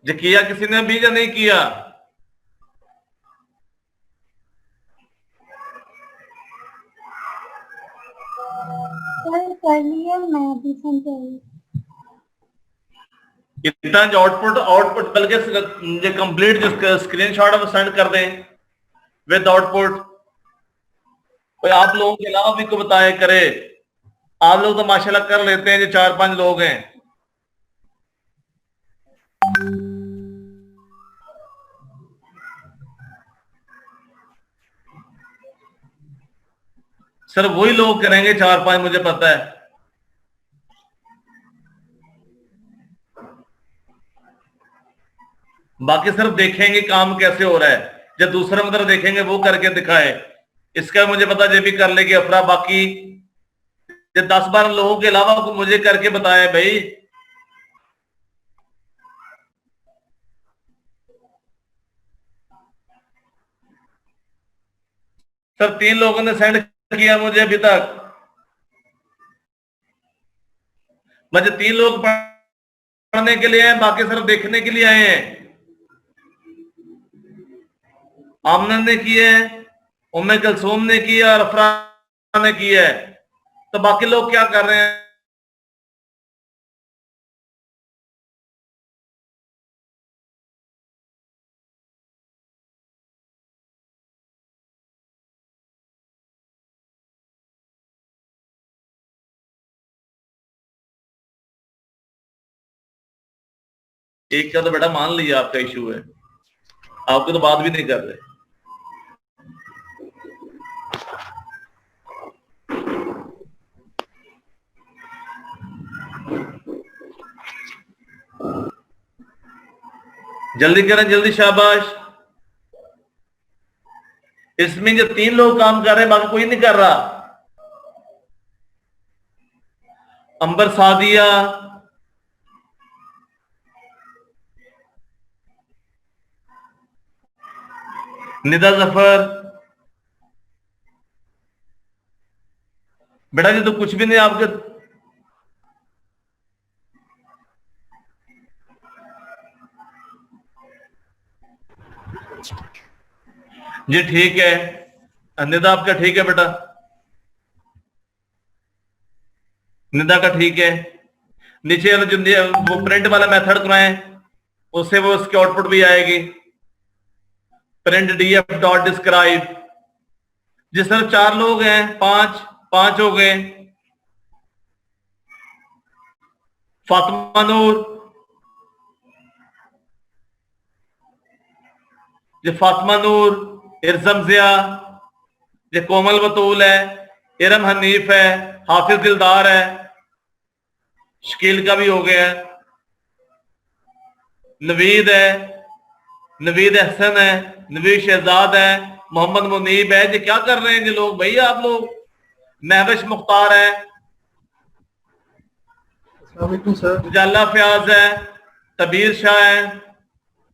जो किया किसी ने भी या नहीं किया? कर लिया, मैं अभी सेंड कर रही हूँ। इतना जो आउटपुट बल्कि जो कंप्लीट जो स्क्रीनशॉट है वो सेंड कर दें विद आउटपुट। कोई आप लोगों के अलावा भी को बताए करे। आप लोग तो माशाल्लाह कर लेते हैं, जो 4-5 लोग हैं। सर वही लोग करेंगे 4-5, मुझे पता है। बाकी सिर्फ देखेंगे काम कैसे हो रहा है, जब दूसरा मतलब देखेंगे वो करके दिखाए, इसका मुझे पता ये भी कर लेगी अफरा। बाकी ये 10-12 लोगों के अलावा को मुझे करके बताए भाई। सर 3 लोगों ने सेंड किया मुझे अभी तक। मुझे 3 लोग पढ़ने के लिए आए, बाकी सिर्फ देखने के लिए आए हैं। आमना ने किया है, उम्मे कलसूम ने किया और अफरा ने किया है। तो बाकी लोग क्या कर रहे हैं? एक का तो बेटा मान लिया आपका इशू है, आपको तो बात भी नहीं कर रहे। जल्दी करें, जल्दी, शाबाश। इसमें जो 3 लोग काम कर रहे हैं बाकी कोई नहीं कर रहा। अंबर सादिया, निदा जफर, बेटा जी तो कुछ भी नहीं आपके। जी ठीक है, निदा आपका ठीक है बेटा, निदा का ठीक है। नीचे वाला जो वो प्रिंट वाला मेथड कराएं, उससे वो उसकी आउटपुट भी आएगी। Print DF dot describe. जिस तरह 4 लोग हैं, 5 हो गए। फातिमा नूर, ये फातिमा नूर, इरजम जिया, ये कोमल बतूल है, इरम हनीफ है, हाफिज दिलदार है, शकील का भी हो गया है, नवीद है, नवीद अहसन है, नवीद शहजाद है, मोहम्मद मुनीब है। ये क्या कर रहे हैं ये लोग भैया आप लोग? महविश मुख्तार है, सर। उजाला फयाज है, तबीर शाह है।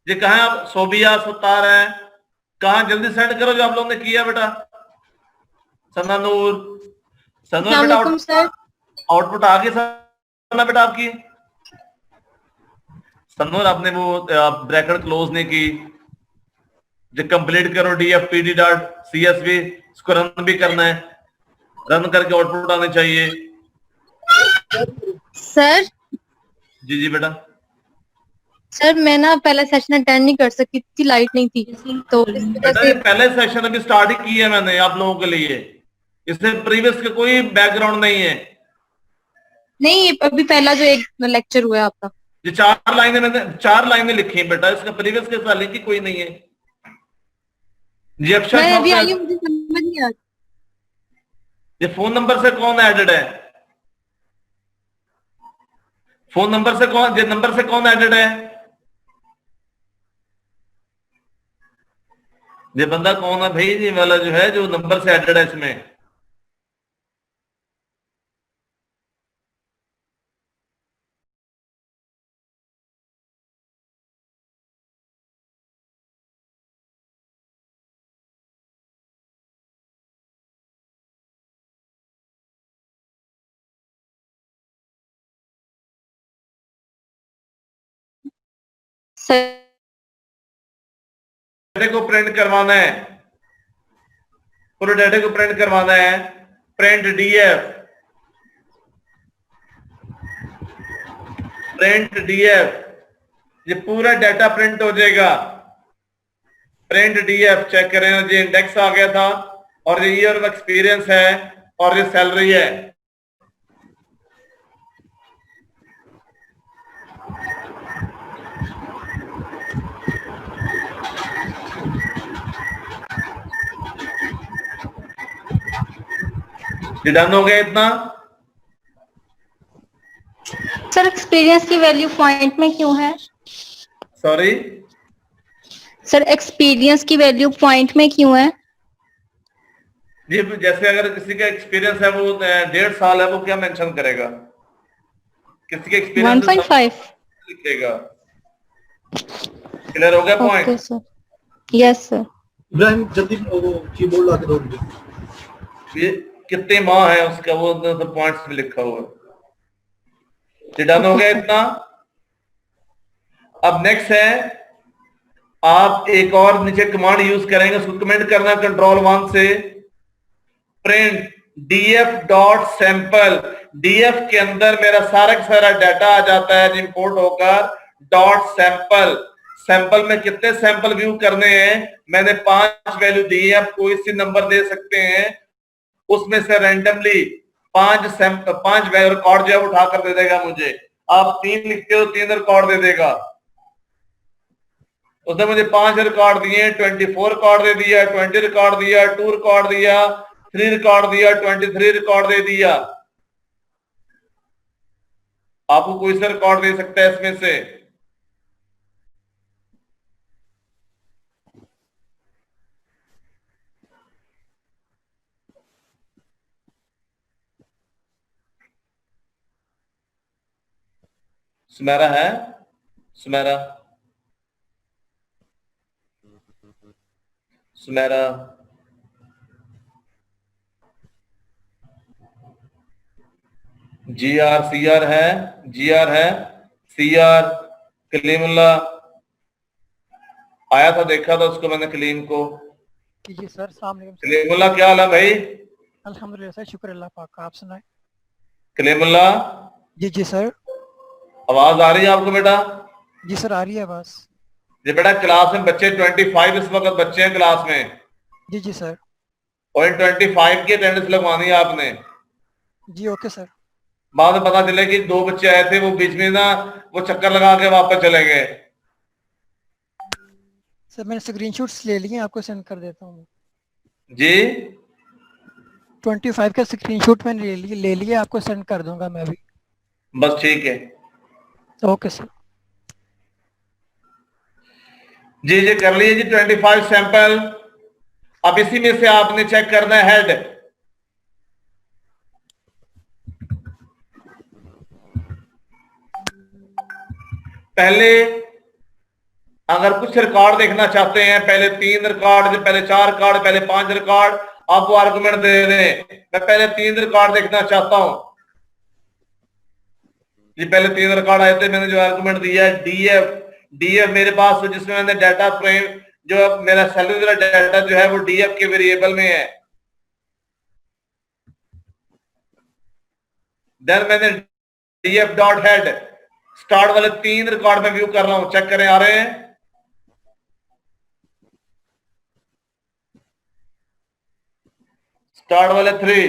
ये कहा आप? सोबिया सत्तार है, कहा? जल्दी सेंड करो जो आप लोगों ने किया बेटा। सना नूर, सना बेटा सर। आउटपुट आ गई सना बेटा आपकी। सनूर आपने वो ब्रैकेट क्लोज नहीं की, जो कंप्लीट करो dfpd डॉट csv, इसको रन भी करना है, रन करके आउटपुट आने चाहिए। सर जी जी बेटा। सर मैं ना पहला सेशन अटेंड नहीं कर सकी थी, लाइट नहीं थी, तो इस वजह बेटा से। ये पहले सेशन अभी स्टार्ट ही की है मैंने आप लोगों के लिए, इससे प्रीवियस का कोई बैकग्राउंड नहीं है। नहीं, ये अभी पहला जो एक लेक्चर हुआ है आपका। ये 4 लाइनें मैंने 4 लाइनें लिखी हैं बेटा, इसका प्रीवियस के साथ लिंक ही कोई नहीं है। जी अक्षर मैं अभी आई साहब, हूँ, मुझे समझ नहीं आ रही। ये फोन नंबर से कौन एडेड है? फोन नंबर से कौन, ये नंबर से कौन एडेड है? ये बंदा कौन है भाई? ये वाला जो है, जो नंबर से एडेड है इसमें। सर डेटे को प्रिंट करवाना है, पूरे डेटे को प्रिंट करवाना है। प्रिंट डीएफ, प्रिंट डीएफ, ये पूरा डाटा प्रिंट हो जाएगा। प्रिंट डीएफ चेक करें, ये इंडेक्स आ गया था, और ये ईयर ऑफ एक्सपीरियंस है, और ये सैलरी है। ये डन हो गया इतना। सर एक्सपीरियंस की वैल्यू पॉइंट में क्यों है? सॉरी, सर एक्सपीरियंस की वैल्यू पॉइंट में क्यों है? जी जैसे अगर किसी का एक्सपीरियंस है वो 1.5 साल है, वो क्या मेंशन करेगा? किसी का एक्सपीरियंस 1.5 लिखेगा। क्लियर हो गया okay point? Sir, yes sir. Ibrahim जल्दी वो कीबोर्ड ला के दो मुझे। ये कितने माह है उसका, वो तो पॉइंट्स में लिखा हुआ है। ये डन हो गया इतना। अब नेक्स्ट है, आप एक और नीचे कमांड यूज करेंगे, उसको कमेंट करना Ctrl+1 से। Print df dot sample, df के अंदर मेरा सारा का सारा डाटा आ जाता है इंपोर्ट होकर। डॉट सैंपल, सैंपल में कितने सैंपल व्यू करने हैं, मैंने 5 वैल्यू दी है, आप कोई सी नंबर दे सकते हैं, उसमें से रैंडमली 5 वैल्यू रिकॉर्ड जो है उठाकर दे देगा मुझे। आप 3 लिखते हो, 3 रिकॉर्ड दे देगा। उसने मुझे 5 रिकॉर्ड दिए, 24 रिकॉर्ड दे दिया, 20 रिकॉर्ड दिया, 2 रिकॉर्ड दिया, 3 रिकॉर्ड दिया, 23 रिकॉर्ड दे दिया। आपको कोई सा रिकॉर्ड दे सकता है इसमें से। सुमेरा है? सुमेरा सुमेरा, CR है, CR, कलीमुल्ला आया था, देखा था उसको मैंने, कलीम को। जी सर, अस्सलाम वालेकुम सर। कलीमुल्ला क्या हाल है भाई? अल्हम्दुलिल्लाह सर, शुक्र अल्लाह पाक का, आप सुनाए। कलीमुल्ला, जी सर। आवाज आ रही है आपको बेटा? जी सर, आ रही है बस। जी बेटा, क्लास में बच्चे 25 इस वक्त बच्चे हैं क्लास में, जी सर। और इन 25 की अटेंडेंस लगवानी है आपने। जी ओके सर। बाद में पता चले कि 2 बच्चे आए थे, वो बीच में ना वो चक्कर लगा के वापस चले गए। सर मैंने स्क्रीनशॉट्स ले लिए, आपको सेंड कर देता हूँ। जी 25 का स्क्रीनशॉट मैंने ले लिया, आपको सेंड कर दूंगा मैं अभी। बस ठीक है। Okay sir. जी कर लिए जी 25 सैंपल। अब इसी में से आपने चेक करना है हेड। पहले अगर कुछ रिकॉर्ड देखना चाहते हैं, पहले 3 रिकॉर्ड, पहले 4 रिकॉर्ड, पहले 5 रिकॉर्ड, आपको आर्गुमेंट दे दें, मैं पहले 3 रिकॉर्ड देखना चाहता हूं जी। पहले 3 रिकॉर्ड आए थे, मैंने जो आर्गुमेंट दिया है डीएफ मेरे पास, जिसमें मैंने डाटा फ्रेम, जो मेरा सैलरी वाला डाटा जो है वो डीएफ के वेरिएबल में है। देन मैंने डीएफ डॉट हेड स्टार्ट वाले 3 रिकॉर्ड में व्यू कर रहा हूं, चेक करें आ रहे हैं। स्टार्ट वाले 3,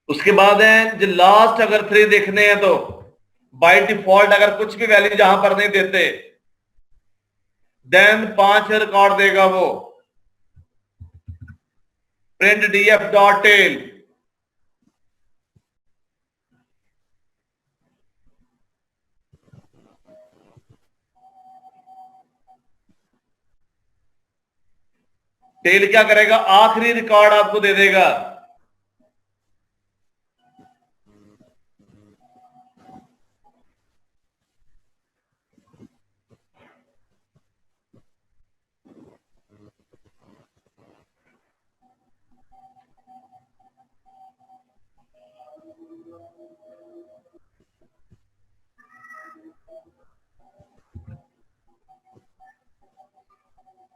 उसके बाद है जो लास्ट अगर 3 देखने हैं तो बाय डिफॉल्ट अगर कुछ भी वैल्यू जहां पर नहीं देते, देन 5 रिकॉर्ड देगा वो। Print DF dot tail, tail क्या करेगा, आखिरी रिकॉर्ड आपको दे देगा।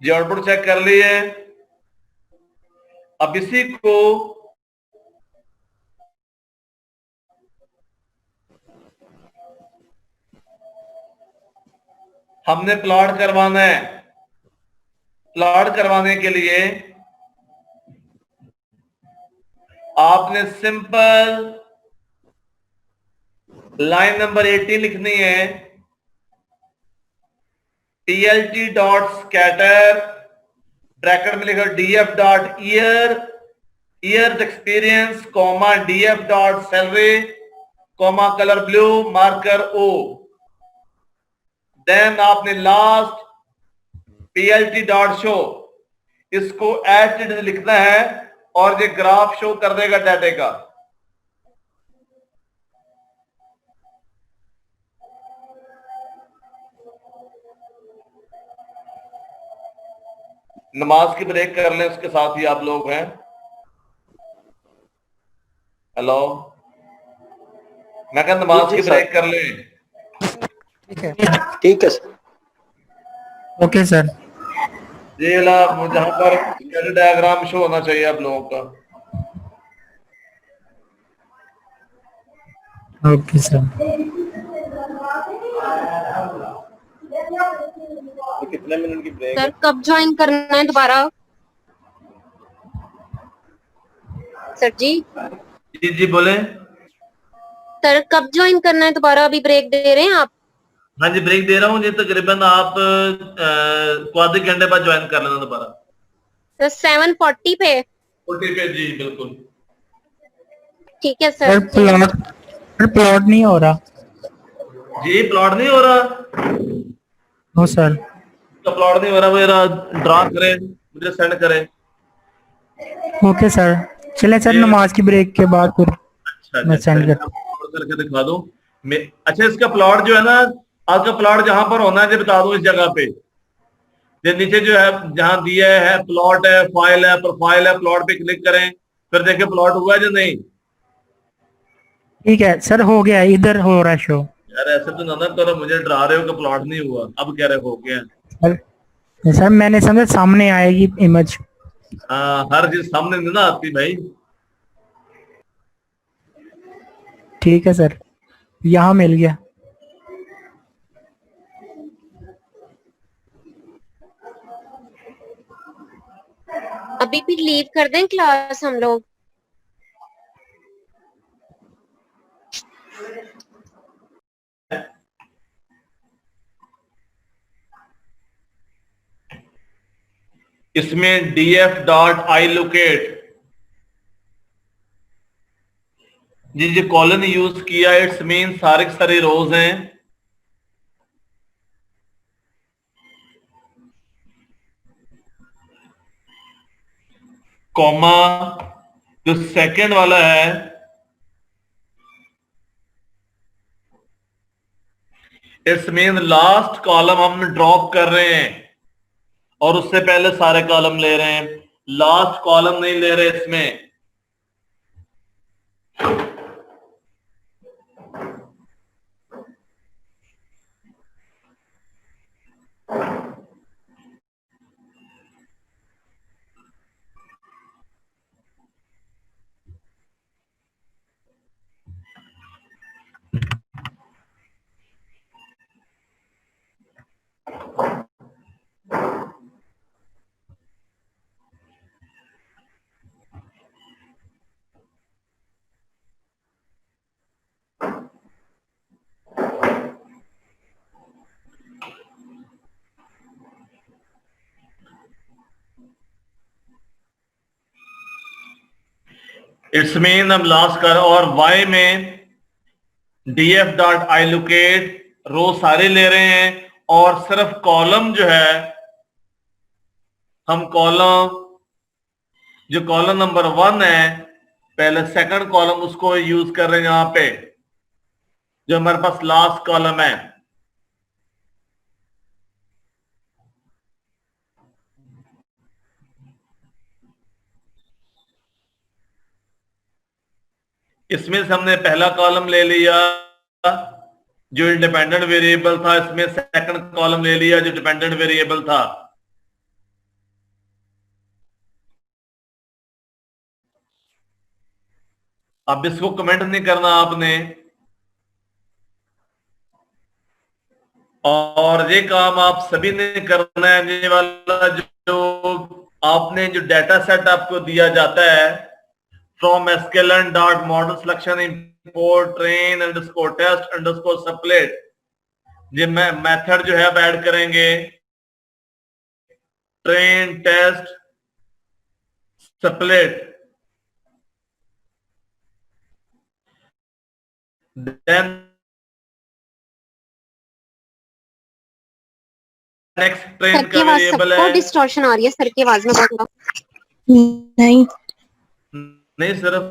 जी आउटपुट चेक कर लिए। अब इसी को हमने प्लॉट करवाना है। प्लॉट करवाने के लिए आपने सिंपल लाइन नंबर 18 लिखनी है। टीएलटी डॉट स्कैटर ब्रैकेट में लिखो DF dot year experience comma DF dot salary comma colour blue marker o. Then आपने लास्ट पीएलटी डॉट शो, इसको एड लिखना है और ये ग्राफ शो कर देगा डाटे का। नमाज की ब्रेक कर लें, उसके साथ ही आप लोग हैं। हेलो, मैं कहा नमाज की ब्रेक कर लें। ठीक है। ठीक है सर। Okay sir. ये जहां पर डायग्राम शो होना चाहिए आप लोगों का। Okay sir. कितने मिनट की ब्रेक सर कब ज्वाइन करना है दोबारा? सर जी जी बोले। सर कब ज्वाइन करना है दोबारा? अभी ब्रेक दे रहे हैं आप? हाँ जी ब्रेक दे रहा हूँ जी, तकरीबन आप आधे घंटे बाद ज्वाइन कर लेना दोबारा। सर 7:40 पे? 40 पे जी बिल्कुल। ठीक है सर। प्लॉट नहीं हो रहा। जी प्लॉट नहीं हो रहा। No sir. तो प्लॉट नहीं हो रहा, मेरा ड्रा करे, मुझे सेंड करे। ओके सर, चले सर नमाज की ब्रेक के बाद फिर अच्छा मैं सेंड करके दिखा दूं। अच्छा इसका प्लॉट जो है ना आपका प्लॉट जहां पर होना है जी बता दो इस जगह पे। ये नीचे जो है जहां दिया है प्लॉट है, फाइल है, प्रोफाइल है, प्लॉट पे क्लिक करें, फिर देखें प्लॉट हुआ है या नहीं। ठीक है सर, हो गया, इधर हो रहा है शो। यार ऐसे तो ना करो, मुझे डरा रहे हो कि प्लॉट नहीं हुआ, अब कह रहे हो गया। सर सर मैंने समझा सामने आएगी इमेज। हाँ, हर चीज सामने नहीं ना आती भाई। ठीक है सर, यहाँ मिल गया। अभी भी लीव कर दें क्लास हम लोग? इसमें df.iLocate जी जो कॉलन यूज किया, इट्स मीन सारे के सारे रोज हैं। कॉमा जो सेकंड वाला है इट्स मीन लास्ट कॉलम हम ड्रॉप कर रहे हैं और उससे पहले सारे कॉलम ले रहे हैं, लास्ट कॉलम नहीं ले रहे इसमें। इट्स मीन हम लास्ट कर, और वाई में df.iLocate रो सारे ले रहे हैं और सिर्फ कॉलम जो है हम कॉलम जो कॉलम नंबर 1 है पहले सेकंड कॉलम उसको यूज कर रहे हैं यहां पे, जो हमारे पास लास्ट कॉलम है। इसमें से हमने पहला कॉलम ले लिया जो इंडिपेंडेंट वेरिएबल था, इसमें सेकंड कॉलम ले लिया जो डिपेंडेंट वेरिएबल था। अब इसको कमेंट नहीं करना आपने, और ये काम आप सभी ने करना है। ये वाला जो आपने जो डाटा सेट आपको दिया जाता है from sklearn dot model selection import train underscore test underscore split, ये मेथड जो है आप ऐड करेंगे train test split, then next train sir की का आवाज वेरिएबल सबको है। डिस्टॉर्शन आ रही है, सर की आवाज में बहुत। नहीं नहीं सिर्फ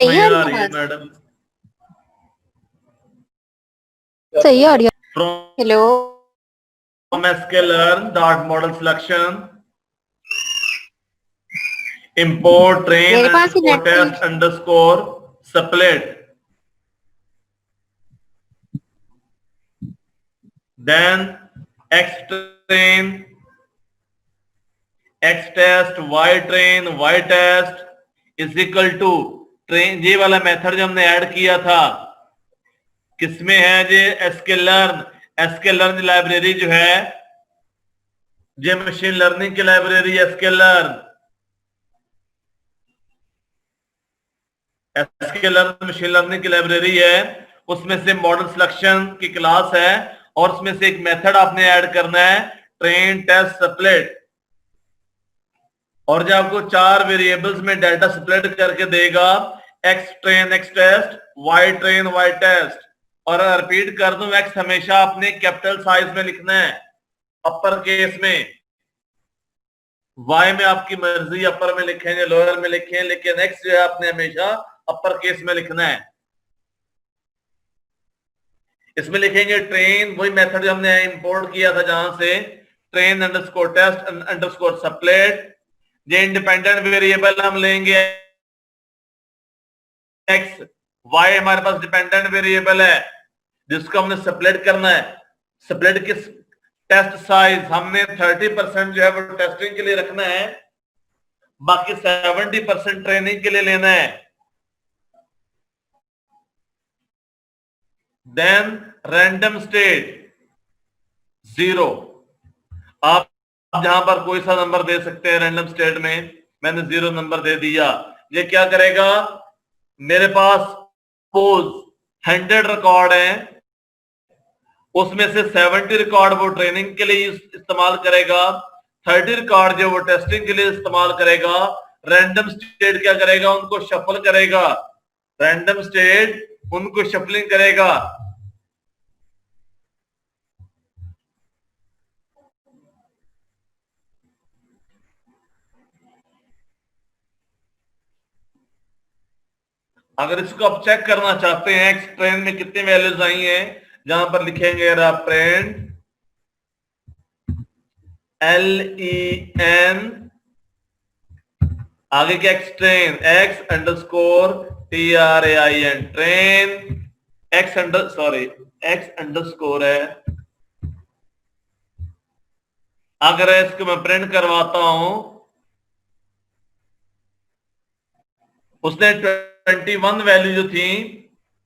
सही आ आ रही रही है है आवाज? मैडम। सही आ रही है। From hello, sklearn dot model selection import train मेरे पास ही underscore net test underscore supplet, then x train x test y train y test is equal to train, ये वाला मेथड जो हमने ऐड किया था किसमें है ये sklearn लाइब्रेरी जो है ये मशीन लर्निंग की लाइब्रेरी sklearn मशीन लर्निंग की लाइब्रेरी है, उसमें से मॉडल सिलेक्शन की क्लास है और उसमें से एक मेथड आपने ऐड करना है ट्रेन टेस्ट सबप्लेट, और जब आपको 4 वेरिएबल्स में डाटा स्प्लिट करके देगा X train X test Y train Y test, और रिपीट कर दूं एक्स हमेशा आपने कैपिटल साइज में लिखना है अपर केस में, वाई में आपकी मर्जी अपर में लिखें या लोअर में लिखें, लेकिन एक्स जो है आपने हमेशा अपर केस में लिखना है। इसमें लिखेंगे ट्रेन, वही मेथड जो हमने इंपोर्ट किया था जहां से, ट्रेन अंडरस्कोर टेस्ट अंडरस्कोर सप्लेट। ये इंडिपेंडेंट वेरिएबल हम लेंगे एक्स, वाई हमारे पास डिपेंडेंट वेरिएबल है जिसको हमने सप्लेट करना है। सप्लेट किस, टेस्ट साइज हमने 30% जो है वो टेस्टिंग के लिए रखना है, बाकी 70% ट्रेनिंग के लिए लेना है। देन रैंडम स्टेट 0, आप जहां पर कोई सा नंबर दे सकते हैं रैंडम स्टेट में, मैंने 0 नंबर दे दिया। ये क्या करेगा, मेरे पास सपोज 100 रिकॉर्ड है, उसमें से 70 रिकॉर्ड वो ट्रेनिंग के लिए इस्तेमाल करेगा, 30 रिकॉर्ड जो वो टेस्टिंग के लिए इस्तेमाल करेगा। रैंडम स्टेट क्या करेगा, उनको शफल करेगा, रैंडम स्टेट उनको शफलिंग करेगा। अगर इसको आप चेक करना चाहते हैं एक्स ट्रेन में कितनी वैल्यूज आई हैं, जहां पर लिखेंगे प्रिंट LEN आगे क्या, x train, x underscore TRAIN train, x underscore है। अगर इसको मैं प्रिंट करवाता हूं, उसने 21 वैल्यू जो थी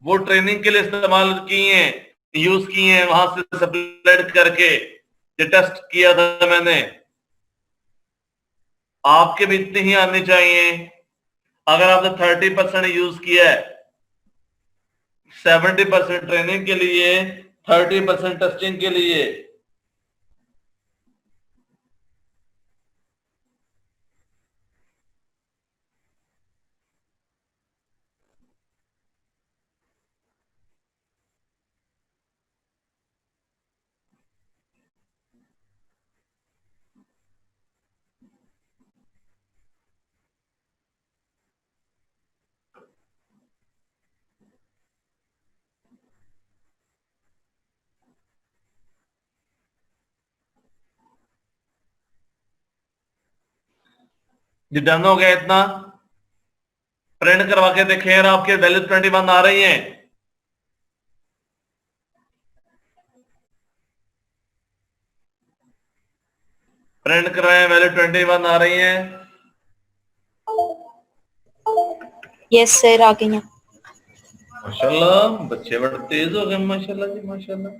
वो ट्रेनिंग के लिए इस्तेमाल की हैं, यूज की हैं, वहां से सप्लेट करके ये टेस्ट किया था मैंने। आपके भी इतनी ही आनी चाहिए। अगर आपने 30% यूज किया है, 70% ट्रेनिंग के लिए, 30% टेस्टिंग के लिए। जी डन हो गया इतना। प्रिंट करवा के देखें यार, आपके वैल्यू 21 आ रही हैं। प्रिंट करवाए, वैल्यू 21 आ रही हैं। यस सर, आ गई हैं। माशाल्लाह, बच्चे बड़े तेज हो गए, माशाल्लाह जी माशाल्लाह।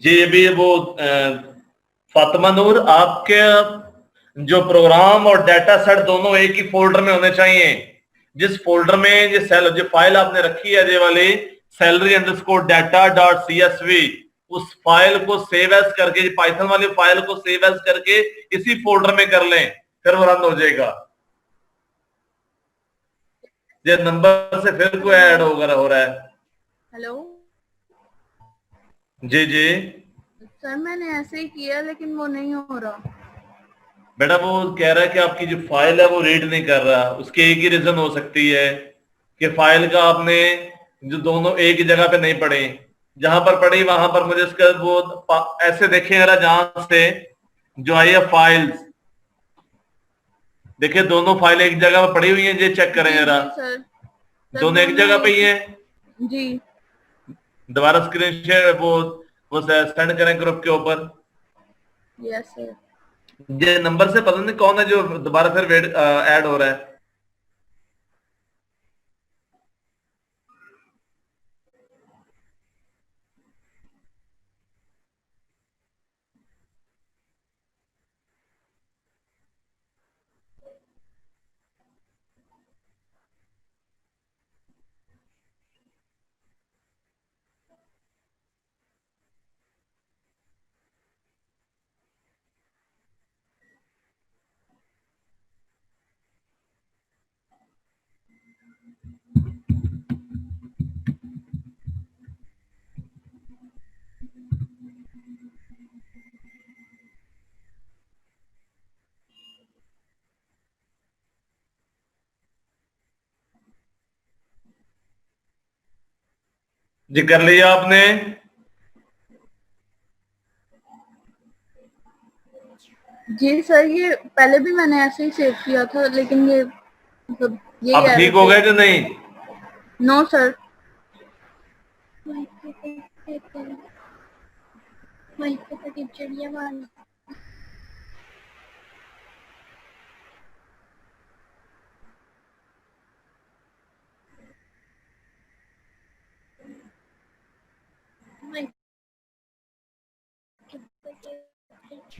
जी अभी वो फातिमा नूर, आपके जो प्रोग्राम और डाटा सेट दोनों एक ही फोल्डर में होने चाहिए। जिस फोल्डर में ये सेल, जो फाइल आपने रखी है ये वाली salary_data.csv, उस फाइल को सेव एज करके, पाइथन वाली फाइल को सेव एज करके इसी फोल्डर में कर लें, फिर वो रन हो जाएगा। ये नंबर से फिर कोई ऐड वगैरह हो रहा है। हेलो जी जी सर, मैंने ऐसे ही किया लेकिन वो नहीं हो रहा। बेटा वो कह रहा है कि आपकी जो फाइल है वो रीड नहीं कर रहा। उसकी एक ही रीजन हो सकती है कि फाइल का आपने जो दोनों एक ही जगह पे नहीं पढ़े। जहां पर पढ़ी वहां पर मुझे इसका वो ऐसे देखें जरा, जहां से जो आई है फाइल्स, देखिए दोनों फाइल एक जगह पर पड़ी हुई हैं, ये चेक करें जरा। दोनों एक जगह पे ही हैं। जी दोबारा स्क्रीन शेयर वो सेंड करें ग्रुप के ऊपर। Yes sir. ये नंबर से पता नहीं कौन है जो दोबारा फिर ऐड हो रहा है। जी कर लिया आपने? जी सर, ये पहले भी मैंने ऐसे ही सेव किया था, लेकिन ये मतलब ये अब ठीक हो गए कि नहीं? No sir.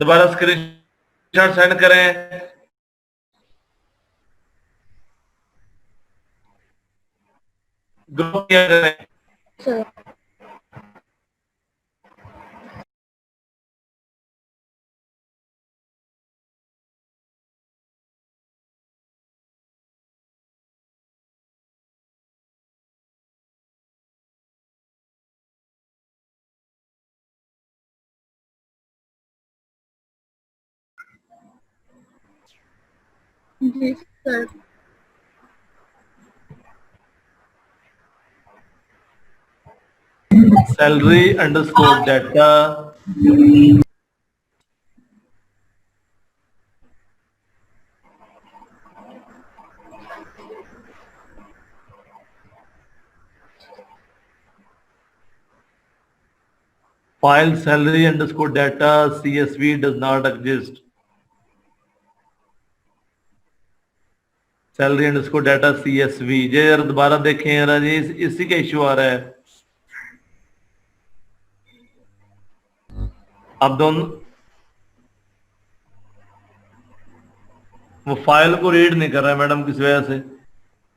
दोबारा स्क्रीनशॉट सेंड करें। ग्रुप किया करें। Sir ji sir. Salary underscore data file salary underscore data CSV does not exist. Salary underscore data CSV, ये यार दोबारा देखें यार जी, इसी का इश्यू आ रहा है। अब दोनों वो फाइल को रीड नहीं कर रहा है मैडम किस वजह से।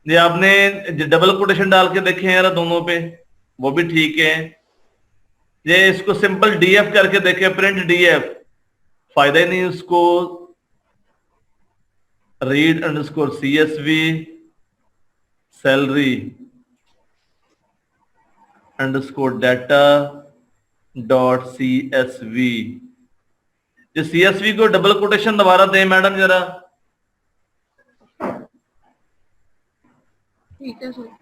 ये आपने डबल कोटेशन डाल के देखे यार दोनों पे, वो भी ठीक है। ये इसको सिंपल DF करके देखे, प्रिंट DF, फायदा ही नहीं उसको। Read underscore CSV salary underscore data .CSV। ये CSV को डबल कोटेशन दोबारा दें मैडम जरा। ठीक है सर।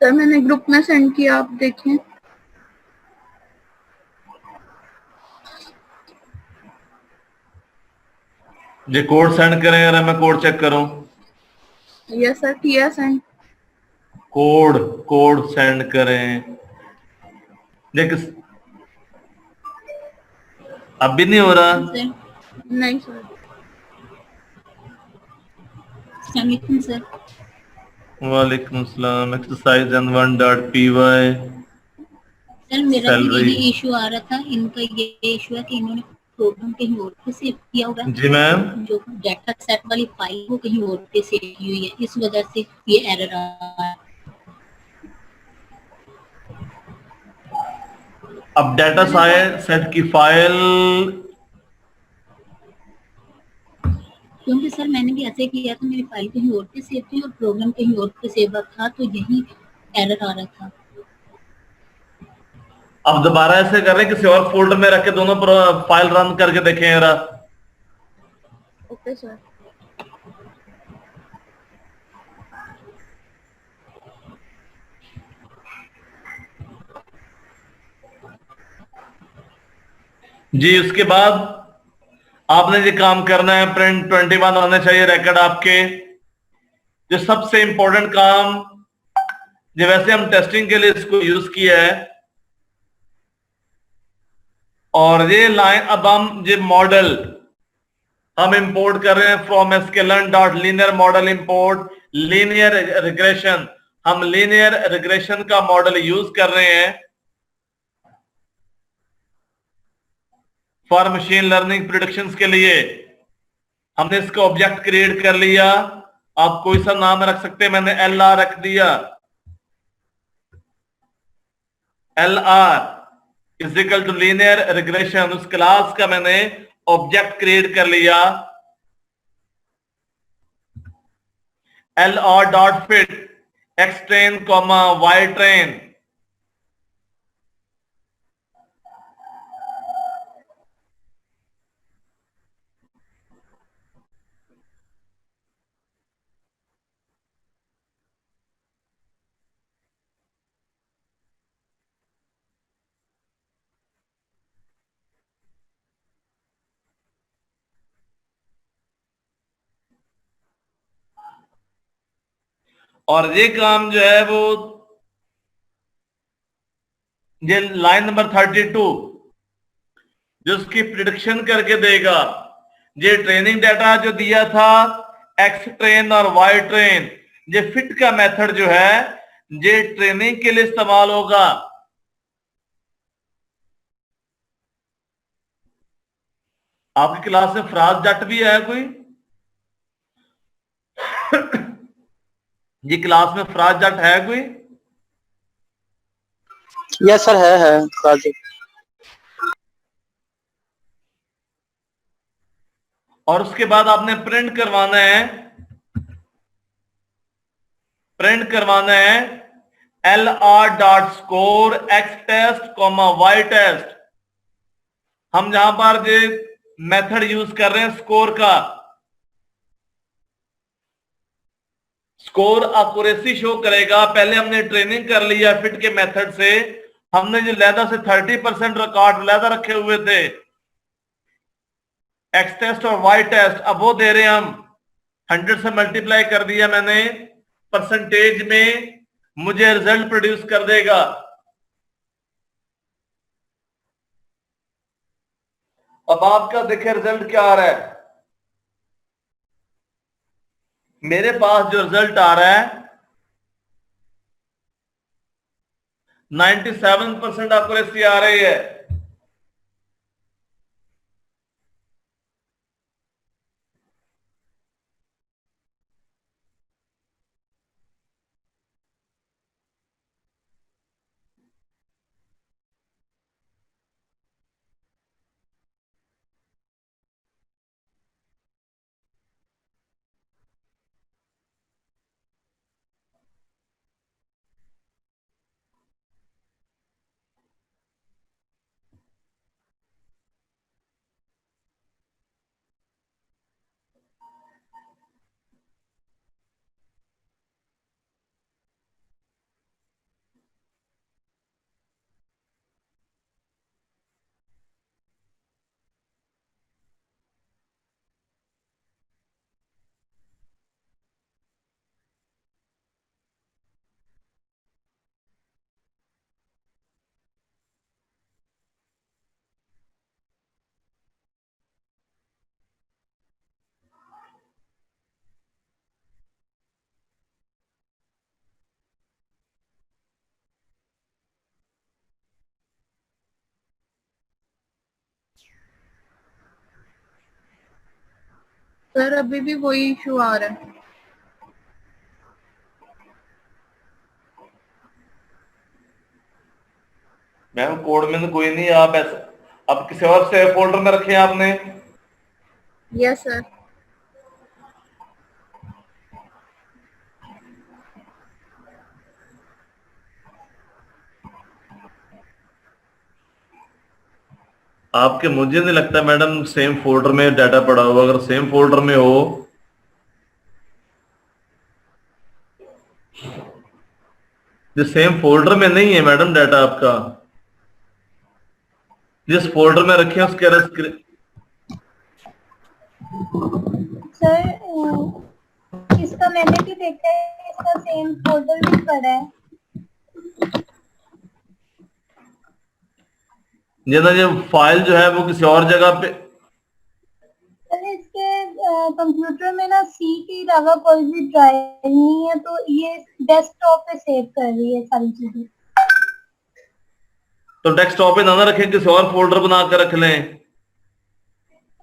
सर मैंने ग्रुप में सेंड किया, आप देखें। ये कोड सेंड करें, अगर मैं कोड चेक करूं। यस सर, किया सेंड। कोड कोड सेंड करें। देख, अब भी नहीं हो रहा। नहीं सर। सर वालेकुम सलाम। एक्सरसाइज एंड 1.py सर मेरा भी सैलरी। यही इशू आ रहा था, इनका ये इशू है कि इन्होंने प्रोग्राम कहीं और पे सेव किया होगा। जी मैम। जो डाटा सेट वाली फाइल वो कहीं और पे सेव की हुई है, इस वजह से ये एरर आ रहा है। अब डाटा सेट की फाइल, क्योंकि सर मैंने भी ऐसे किया था, मेरी फाइल कहीं और पे सेव थी और प्रोग्राम कहीं और पे सेव था, तो यही एरर आ रहा था। अब दोबारा ऐसे कर रहे हैं, किसी और फोल्डर में रख के दोनों फाइल रन करके देखें जरा। Okay sir. जी, उसके बाद आपने ये काम करना है, प्रिंट 21 होने चाहिए रिकॉर्ड आपके। जो सबसे इंपॉर्टेंट काम, जो वैसे हम टेस्टिंग के लिए इसको यूज किया है, और ये लाइन अब हम ये मॉडल हम इंपोर्ट कर रहे हैं from sklearn dot linear model import linear regression. हम लीनियर रिग्रेशन का मॉडल यूज कर रहे हैं फॉर मशीन लर्निंग प्रिडिक्शंस के लिए। हमने इसका ऑब्जेक्ट क्रिएट कर लिया। आप कोई सा नाम रख सकते हैं, मैंने LR रख दिया। LR is equal to linear regression, उस क्लास का मैंने ऑब्जेक्ट क्रिएट कर लिया। LR dot fit x train y train. और ये काम जो है वो, ये लाइन नंबर 32 जो उसकी प्रिडिक्शन करके देगा। ये ट्रेनिंग डाटा जो दिया था एक्स ट्रेन और वाई ट्रेन, ये फिट का मेथड जो है ये ट्रेनिंग के लिए इस्तेमाल होगा। आपकी क्लास में फराज जट भी है कोई? ये क्लास में फराज जट है कोई? यस सर, है राजू। और उसके बाद आपने प्रिंट करवाना है, LR dot score X test Y test. हम जहां पर ये मेथड यूज कर रहे हैं स्कोर का, स्कोर एक्यूरेसी शो करेगा। पहले हमने ट्रेनिंग कर लिया फिट के मेथड से, हमने जो लैदा से 30% रिकॉर्ड लैदा रखे हुए थे एक्स टेस्ट और वाई टेस्ट, अब वो दे रहे हैं हम। 100 से मल्टीप्लाई कर दिया मैंने, परसेंटेज में मुझे रिजल्ट प्रोड्यूस कर देगा। अब आपका देखे रिजल्ट क्या आ रहा है। मेरे पास जो रिजल्ट आ रहा है 97% एक्यूरेसी आ रही है। सर अभी भी वही इशू आ रहा है। मैम कोड में तो कोई नहीं, आप ऐसा आप किसी और से फोल्डर में रखे हैं आपने? Yes sir. आपके मुझे नहीं लगता मैडम सेम फोल्डर में डाटा पड़ा होगा। अगर सेम फोल्डर में हो, जो सेम फोल्डर में नहीं है मैडम डाटा आपका, जिस फोल्डर में रखे हैं उसके सर इसका मैंने भी देखा है, इसका सेम फोल्डर भी पड़ा है। ये फाइल जो है वो किसी और जगह पे। सर इसके कंप्यूटर में ना सी के अलावा कोई भी ड्राइव नहीं है, तो ये डेस्कटॉप पे सेव कर रही है सारी चीजें। तो डेस्कटॉप पे ना रखें, किसी और फोल्डर बना कर रख लें।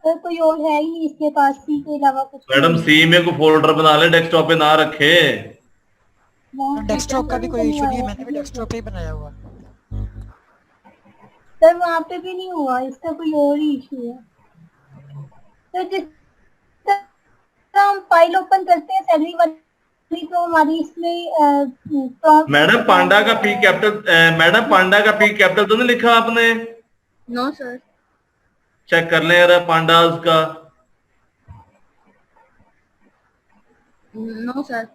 सर कोई और है ही नहीं इसके पास सी के अलावा कुछ मैडम सी में कोई फोल्डर बना ले, डेस्कटॉप पे ना रखे। डेस्कटॉप का भी कोई इशू नहीं है, मैंने भी डेस्कटॉप पे ही बनाया हुआ। सर वहाँ पे भी नहीं हुआ, इसका कोई और ही इशू है। तो जिस तरह हम फाइल ओपन करते हैं सैलरी वाली, तो हमारी इसमें मैडम पांडा का पी कैपिटल, मैडम पांडा का पी कैपिटल तो नहीं लिखा आपने? No sir. चेक कर लें यार पांडाज का। No sir.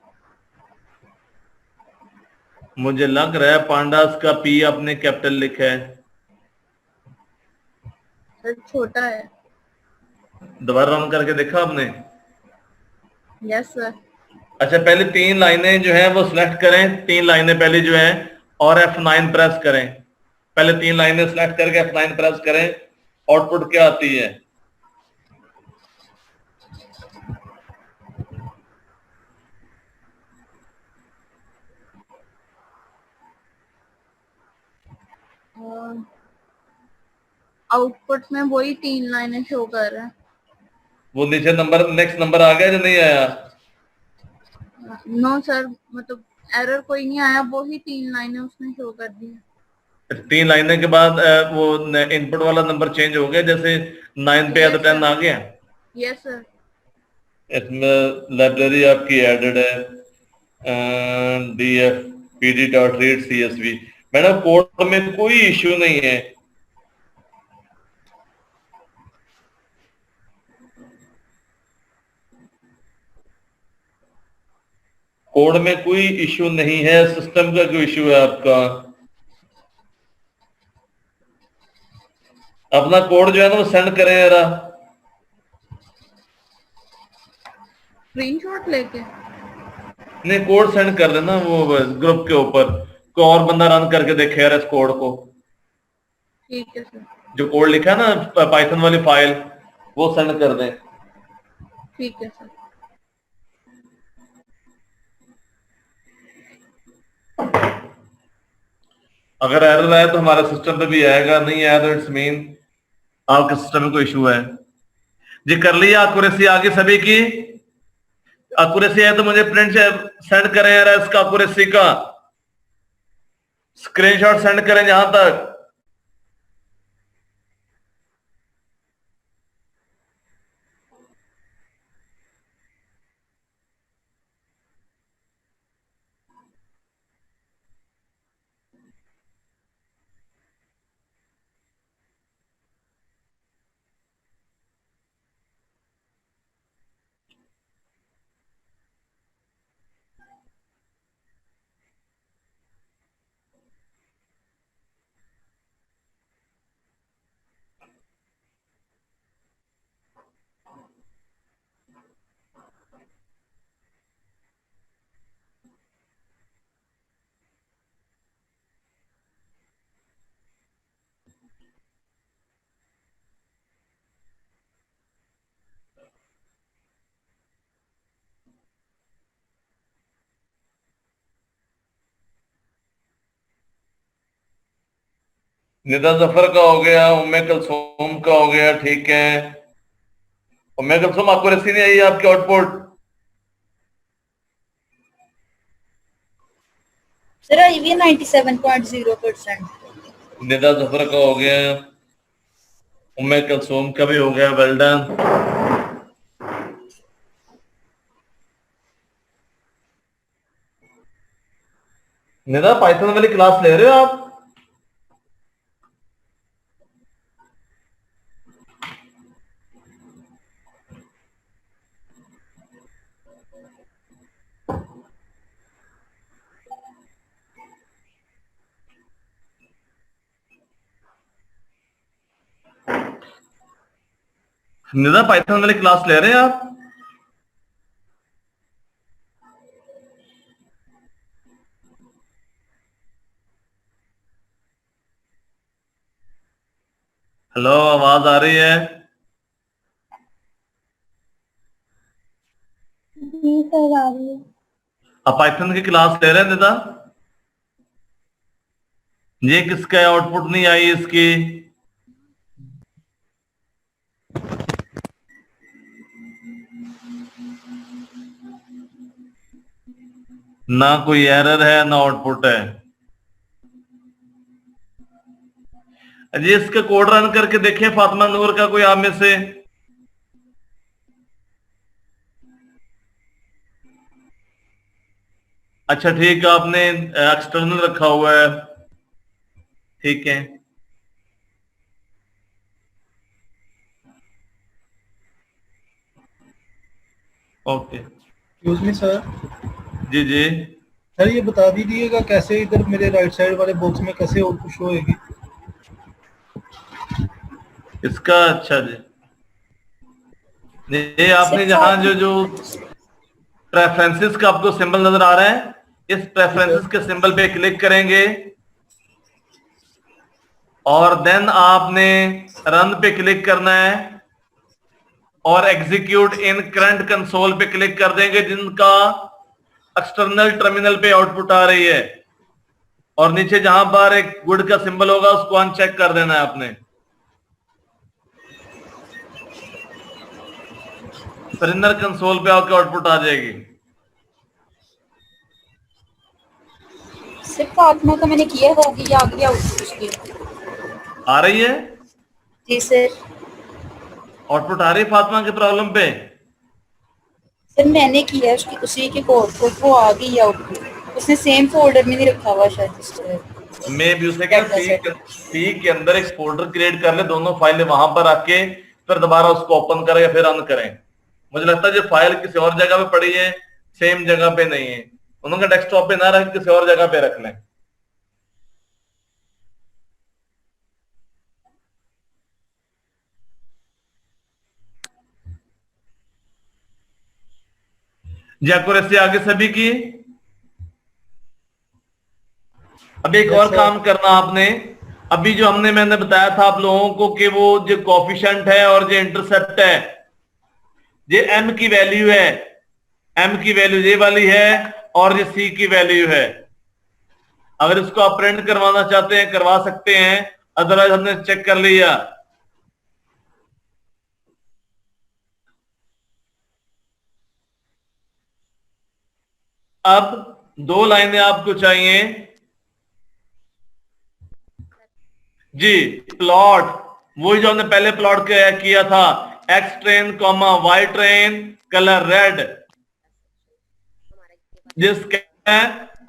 मुझे लग रहा है पांडाज का पी आपने कैपिटल लिखा है। सर छोटा है। दोबारा रन करके देखा आपने? Yes sir. अच्छा, पहले 3 लाइनें जो है वो सिलेक्ट करें, 3 लाइनें पहले जो है, और F9 प्रेस करें। पहले 3 लाइनें सिलेक्ट करके F9 प्रेस करें, आउटपुट क्या आती है? आउटपुट में वही 3 लाइनें शो कर रहा है। वो नीचे नंबर, नेक्स्ट नंबर आ गया जो नहीं आया? नो सर, मतलब एरर कोई नहीं आया, वो ही 3 लाइनें उसने शो कर दी है। 3 लाइनें के बाद वो इनपुट वाला नंबर चेंज हो गया, जैसे 9 पे या तो 10 आ गया। Yes sir. इसमें लाइब्रेरी आपकी एडेड है, dfpd.read.csv। मैडम कोड में कोई इश्यू नहीं है। कोड में कोई इश्यू नहीं है, सिस्टम का कोई इश्यू है आपका। अपना कोड जो है ना वो सेंड करें जरा। स्क्रीनशॉट लेके। नहीं, कोड सेंड कर देना वो ग्रुप के ऊपर, कोई और बंदा रन करके देखे यार इस कोड को। ठीक है सर। जो कोड लिखा है ना पाइथन वाली फाइल, वो सेंड कर दें। ठीक है सर। अगर एरर आया तो हमारे सिस्टम पे भी आएगा, नहीं आया तो इट्स मीन आपके सिस्टम में कोई इशू है। जी कर लिया एक्यूरेसी आगे सभी की? एक्यूरेसी है तो मुझे प्रिंट सेंड करें यार इसका एक्यूरेसी का स्क्रीनशॉट सेंड करें जहां तक। निदा जफर का हो गया, उम्मे कलसूम का हो गया, ठीक है। उम्मे कुलसुम आपको रसी नहीं आई आपके आउटपुट? सर आई भी 97.0%। निदा जफर का हो गया, उम्मे कुलसुम का भी हो गया, वेल डन। निदा पाइथन वाली क्लास ले रहे हो आप? निदा पाइथन वाली क्लास ले रहे हैं आप? हेलो, आवाज आ रही है? जी सर आ रही है। आप पाइथन की क्लास ले रहे हैं निदा? ये किसका आउटपुट नहीं आई इसकी? ना कोई एरर है ना आउटपुट है। जी इसका कोड रन करके देखिए फातिमा नूर का कोई आप में से। अच्छा ठीक है, आपने एक्सटर्नल रखा हुआ है, ठीक है। Okay, excuse me sir. जी जी सर ये बता दीजिएगा कैसे इधर मेरे राइट साइड वाले बॉक्स में कैसे आउटपुट शो होगी? इसका, अच्छा जी, ये आपने जहां जो जो प्रेफरेंसेस का आपको सिंबल नजर आ रहा है, इस प्रेफरेंसेस के सिंबल पे क्लिक करेंगे और देन आपने रन पे क्लिक करना है और एग्जीक्यूट इन करंट कंसोल पे क्लिक कर देंगे, जिनका एक्सटर्नल टर्मिनल पे आउटपुट आ रही है, और नीचे जहां पर एक गुड का सिंबल होगा उसको अनचेक कर देना है आपने। फिर इनर कंसोल पे आपके आउटपुट आ जाएगी। सिर्फ फातिमा का मैंने किया होगी या आगे आउटपुट उसकी आ रही है? जी सर। आउटपुट आ रही है फातिमा के प्रॉब्लम पे? सर मैंने किया उसकी उसी के कोड को, वो आ गई आउटपुट। उसने सेम फोल्डर में नहीं रखा हुआ शायद। मैं भी उसे सी के अंदर एक फोल्डर क्रिएट कर ले, दोनों फाइलें वहां पर रखे, फिर दोबारा उसको ओपन करें या फिर रन करें। मुझे लगता है जो फाइल किसी और जगह पे पड़ी है, सेम जगह पे नहीं है, उन्होंने डेस्कटॉप पे ना रख किसी और जगह पे रख लें। एक्यूरेसी आगे सभी की। अब एक और काम करना आपने, अभी जो मैंने बताया था आप लोगों को कि वो जो कोफिशिएंट है और जो इंटरसेप्ट है, ये एम की वैल्यू है, एम की वैल्यू ये वाली है और ये सी की वैल्यू है। अगर इसको आप प्रिंट करवाना चाहते हैं करवा सकते हैं, अदरवाइज हमने चेक कर लिया। अब दो लाइनें आपको चाहिए जी। प्लॉट, वही जो हमने पहले प्लॉट किया था, X train comma Y train, colour red, जिसका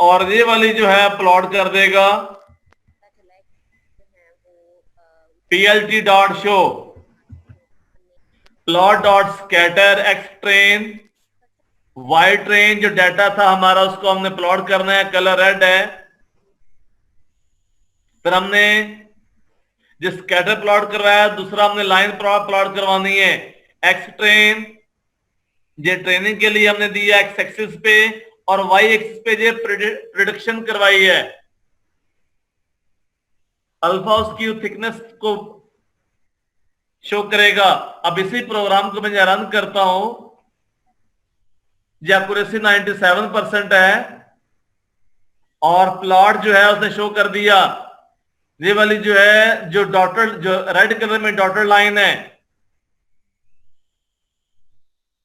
और ये वाली जो है प्लॉट कर देगा PLT dot show plot dot scatter X train Y train, जो डाटा था हमारा उसको हमने प्लॉट करना है, कलर रेड है। फिर हमने जो स्कैटर प्लॉट करवाया, दूसरा हमने लाइन प्लॉट करवानी है, एक्स ट्रेन, ये ट्रेनिंग के लिए हमने दिया एक्स एक्सिस पे, और वाई एक्सिस पे ये प्रिडिक्शन करवाई है, अल्फा उसकी थिकनेस को शो करेगा। अब इसी प्रोग्राम को मैं रन करता हूं, एक्यूरेसी 97% है और प्लॉट जो है उसने शो कर दिया, ये वाली जो है जो डॉटेड, जो रेड कलर में डॉटेड लाइन है,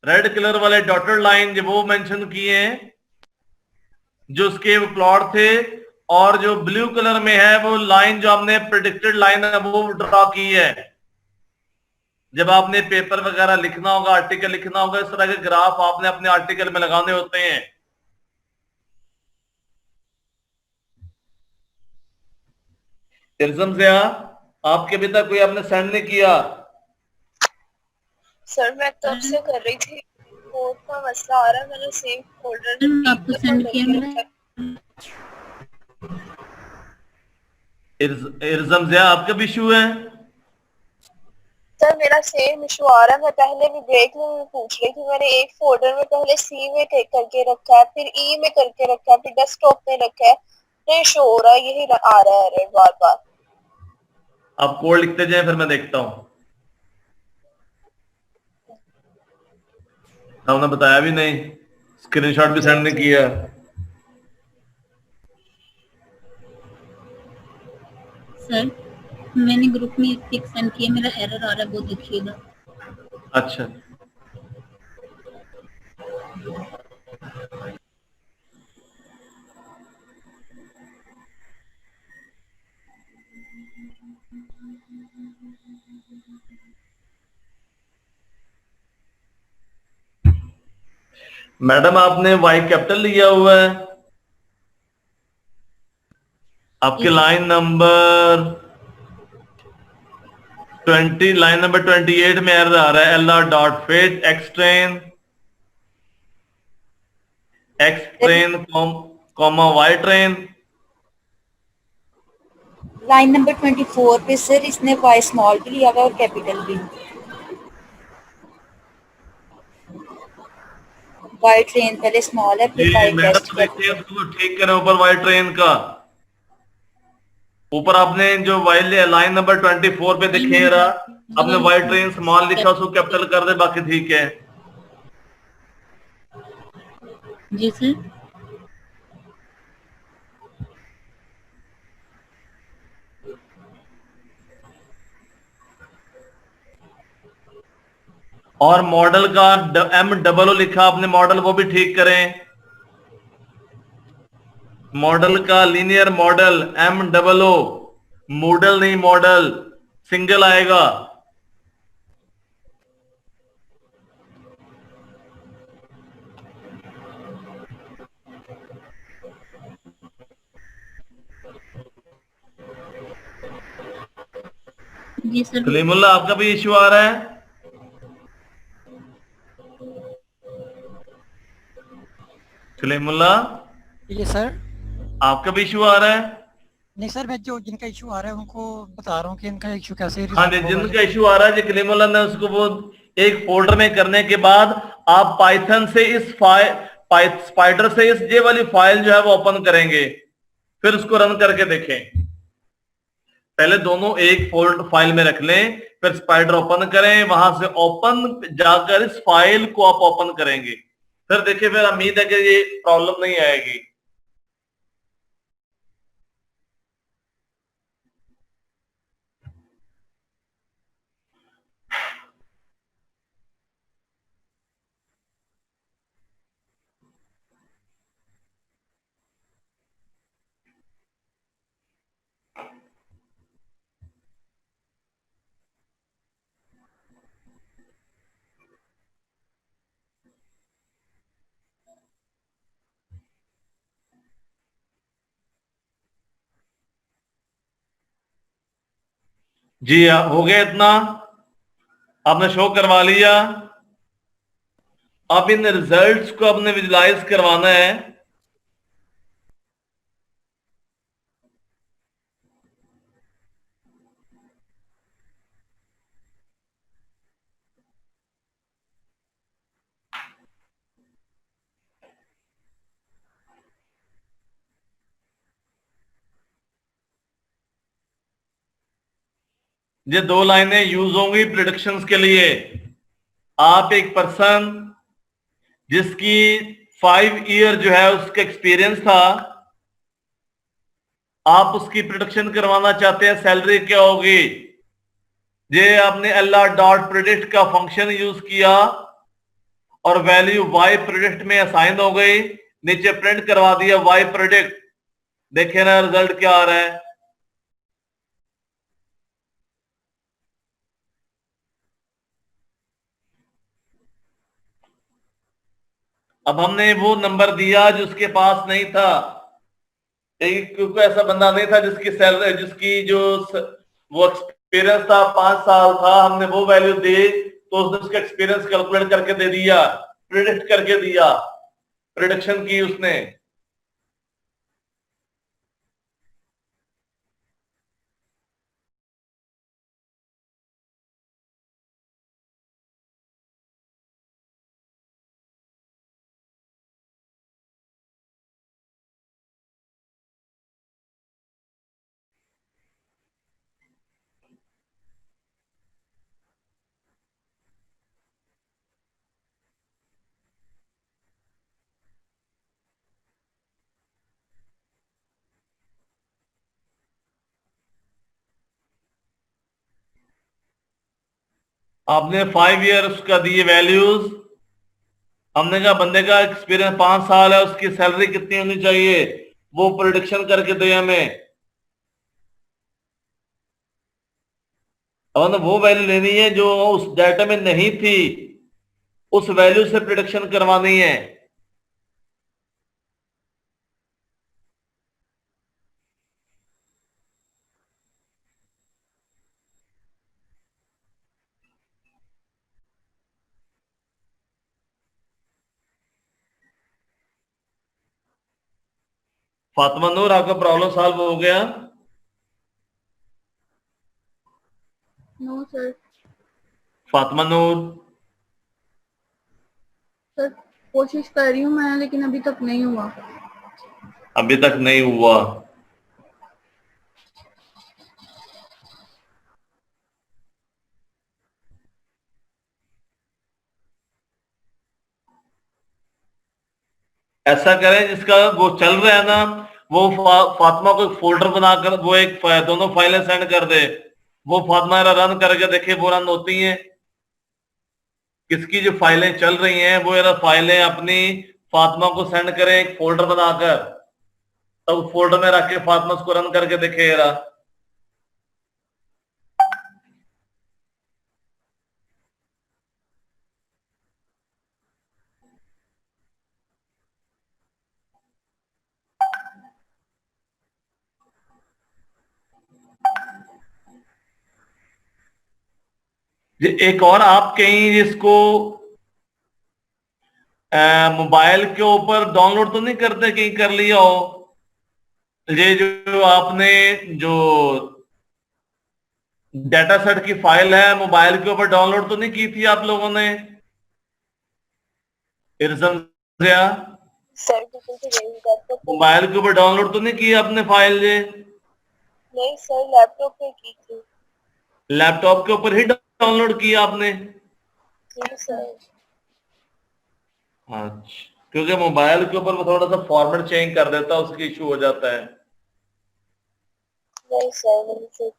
रेड कलर वाले डॉटेड लाइन जो वो मेंशन किए हैं, जो उसके प्लॉट थे, और जो ब्लू कलर में है वो लाइन जो हमने प्रेडिक्टेड लाइन है वो ड्रॉ की है। जब आपने पेपर वगैरह लिखना होगा, आर्टिकल लिखना होगा, इस तरह के ग्राफ आपने अपने आर्टिकल में लगाने होते हैं। इल्ज़म ज़िया, आपके अभी तक कोई आपने सेंड नहीं किया? सर मैं तब से कर रही थी, कोड का मसला आ रहा है, मैंने सेम फोल्डर आपको सेंड किया मैंने। इल्ज़म ज़िया, आपका भी इशू है? सर मेरा सेम इशू आ रहा है। मैं पहले भी ब्रेक में पूछ रही थी, मैंने एक फोल्डर में पहले सी में करके रखा है, फिर ई में करके रखा है, फिर डेस्कटॉप में रखा है, नहीं शो हो रहा है, यही आ रहा है बार बार। आप कोड लिखते जाएं, फिर मैं देखता हूं। हमने बताया भी नहीं, स्क्रीनशॉट भी सेंड नहीं किया। सर मैंने ग्रुप में एक पिक सेंड किया, मेरा एरर आ रहा है, वो देखिएगा। अच्छा, मैडम आपने वाई कैपिटल लिया हुआ है? आपके लाइन नंबर 20, लाइन नंबर 28 में एरर आ रहा है, LR.fit X train comma Y train। Line number 24 पे सर इसने वाई स्मॉल भी लिया हुआ और कैपिटल भी। वाई ट्रेन पहले स्मॉल है, फिर वाई मैडम टेस्ट देखिए, उसको ठीक करें ऊपर वाई ट्रेन का। ऊपर आपने जो वाई लाइन नंबर 24 पे दिखे रहा, आपने वाई ट्रेन स्मॉल लिखा, उसको कैपिटल कर दे, बाकी ठीक है। जी सर। और मॉडल का MOO लिखा आपने, मॉडल वो भी ठीक करें। मॉडल का लीनियर मॉडल MOO, मॉडल नहीं मॉडल, सिंगल आएगा। जी सर। कलीमुल्ला, आपका भी इश्यू आ रहा है? कलीमुल्ला, ये सर आपका भी इश्यू आ रहा है? नहीं सर, मैं जो जिनका इशू आ रहा है उनको बता रहा हूँ कि इनका इशू कैसे हाँ जी, जिनका इशू आ रहा है जी, कलीमुल्ला ने उसको वो एक फोल्डर में करने के बाद आप पाइथन से इस स्पाइडर से इस ये वाली फाइल जो है वो ओपन करेंगे, फिर उसको रन करके देखें। पहले दोनों एक फोल्डर फाइल में रख लें, फिर स्पाइडर ओपन करें, वहां से ओपन जाकर इस फाइल को आप ओपन करेंगे, फिर देखिए, फिर उम्मीद है कि ये प्रॉब्लम नहीं आएगी। जी हो गया इतना, आपने शो करवा लिया। अब इन रिजल्ट्स को आपने विजुलाइज करवाना है। ये दो लाइनें यूज होंगी प्रिडिक्शंस के लिए। आप एक पर्सन जिसकी 5 ईयर जो है उसका एक्सपीरियंस था, आप उसकी प्रिडिक्शन करवाना चाहते हैं, सैलरी क्या होगी। ये आपने LR.predict का फंक्शन यूज किया और वैल्यू वाई प्रोडक्ट में असाइन हो गई, नीचे प्रिंट करवा दिया वाई प्रोडक्ट। देखे ना रिजल्ट क्या आ रहा है। अब हमने वो नंबर दिया जो उसके पास नहीं था, क्योंकि ऐसा बंदा नहीं था जिसकी सैलरी, जिसकी जो वो एक्सपीरियंस था 5 साल था, हमने वो वैल्यू दी तो उसने उसका एक्सपीरियंस कैलकुलेट करके दे दिया, प्रिडिक्ट करके दिया, प्रिडिक्शन की उसने। आपने 5 ईयर उसका दिए वैल्यूज, हमने कहा बंदे का एक्सपीरियंस 5 साल है, उसकी सैलरी कितनी होनी चाहिए, वो प्रोडिक्शन करके दे हमें। अब हमें वो वैल्यू लेनी है जो उस डाटा में नहीं थी, उस वैल्यू से प्रोडिक्शन करवानी है। फातिमा नूर, आपका प्रॉब्लम सॉल्व हो गया? No sir. Fatima Noor, sir कोशिश कर रही हूँ मैं, लेकिन अभी तक नहीं हुआ। अभी तक नहीं हुआ। ऐसा करें, जिसका वो चल रहा है ना, वो फातिमा को एक फोल्डर बनाकर वो एक दोनों फाइलें सेंड कर दे, वो फातिमा रन करके देखे वो रन होती हैं। किसकी जो फाइलें चल रही हैं वो फाइलें अपनी फातिमा को सेंड करें एक फोल्डर बनाकर, तब फोल्डर में रख के फातिमा उसको रन करके देखे जरा। एक और आप कहीं जिसको मोबाइल के ऊपर डाउनलोड तो नहीं करते, कहीं कर लिया हो? ये जो आपने जो डाटा सेट की फाइल है मोबाइल के ऊपर डाउनलोड तो नहीं की थी आप लोगों ने? इरसम या सर गूगल पे गई लैपटॉप पे। मोबाइल के ऊपर डाउनलोड तो नहीं की आपने फाइल ये? नहीं सर, लैपटॉप पे की थी। लैपटॉप के ऊपर ही डाउनलोड किया आपने? जी सर। अच्छा, क्योंकि मोबाइल के ऊपर वो थोड़ा सा फॉर्मेट चेंज कर देता है, उसकी इशू हो जाता है। नहीं सर, वही से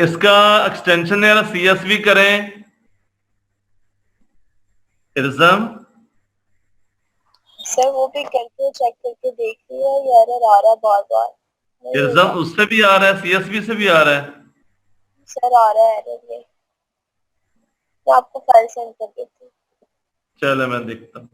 इसका एक्सटेंशन यार CSV करें। इल्जम, सर वो भी करके चेक करके देख लिया, ये एरर आ रहा है बार बार। नहीं हो इल्जम रहा। उससे भी आ रहा है, CSV से भी आ रहा है। सर आ रहा है एरर ये। मैं आपको फाइल सेंड कर देती हूँ। चलो मैं देखता हूँ।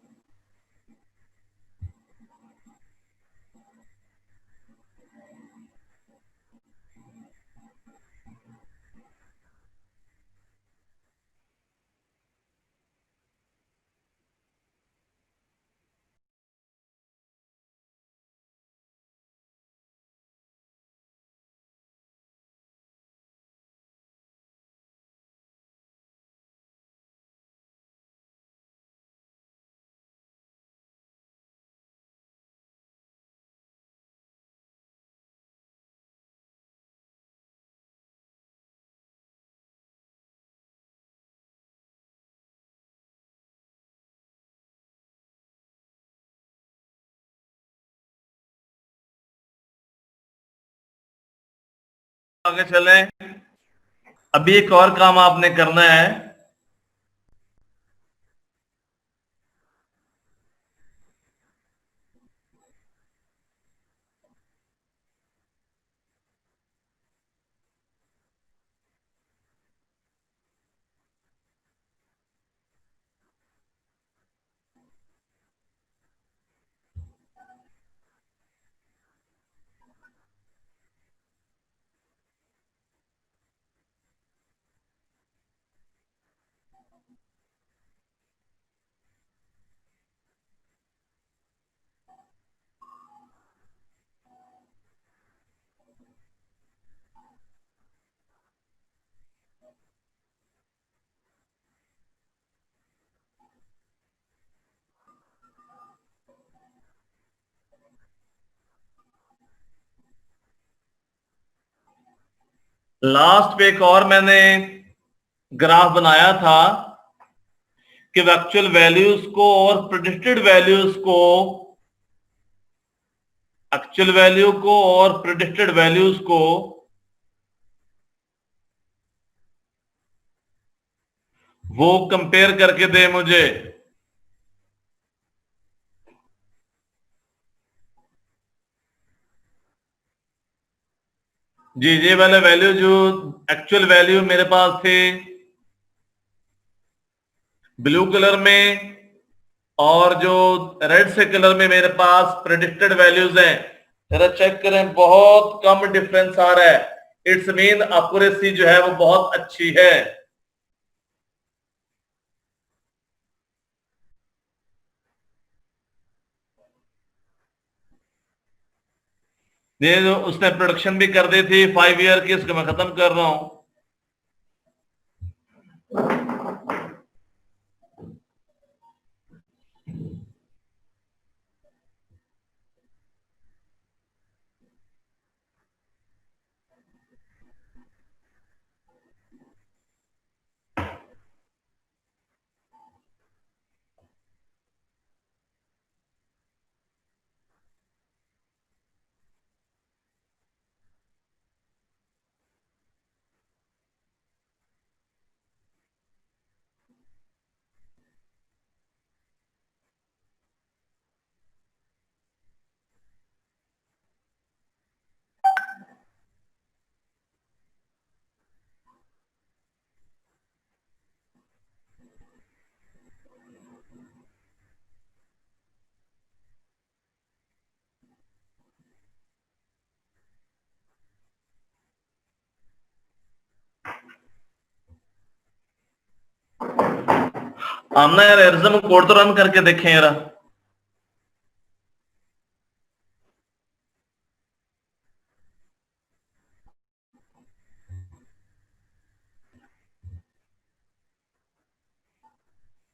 आगे चलें। अभी एक और काम आपने करना है। लास्ट पे एक और मैंने ग्राफ बनाया था कि एक्चुअल वैल्यूज को और प्रेडिक्टेड वैल्यूज को, एक्चुअल वैल्यू को और प्रेडिक्टेड वैल्यूज को वो कंपेयर करके दे मुझे। जी, ये वाले वैल्यू जो एक्चुअल वैल्यू मेरे पास थे ब्लू कलर में, और जो रेड से कलर में मेरे पास प्रेडिक्टेड वैल्यूज हैं, जरा चेक करें, बहुत कम डिफरेंस आ रहा है। इट्स मीन एक्यूरेसी जो है वो बहुत अच्छी है। ये जो उसने प्रोडक्शन भी कर दी थी 5 ईयर की, इसको मैं खत्म कर रहा हूं। आमना यार एरिज्म कोड तो रन करके देखें यार।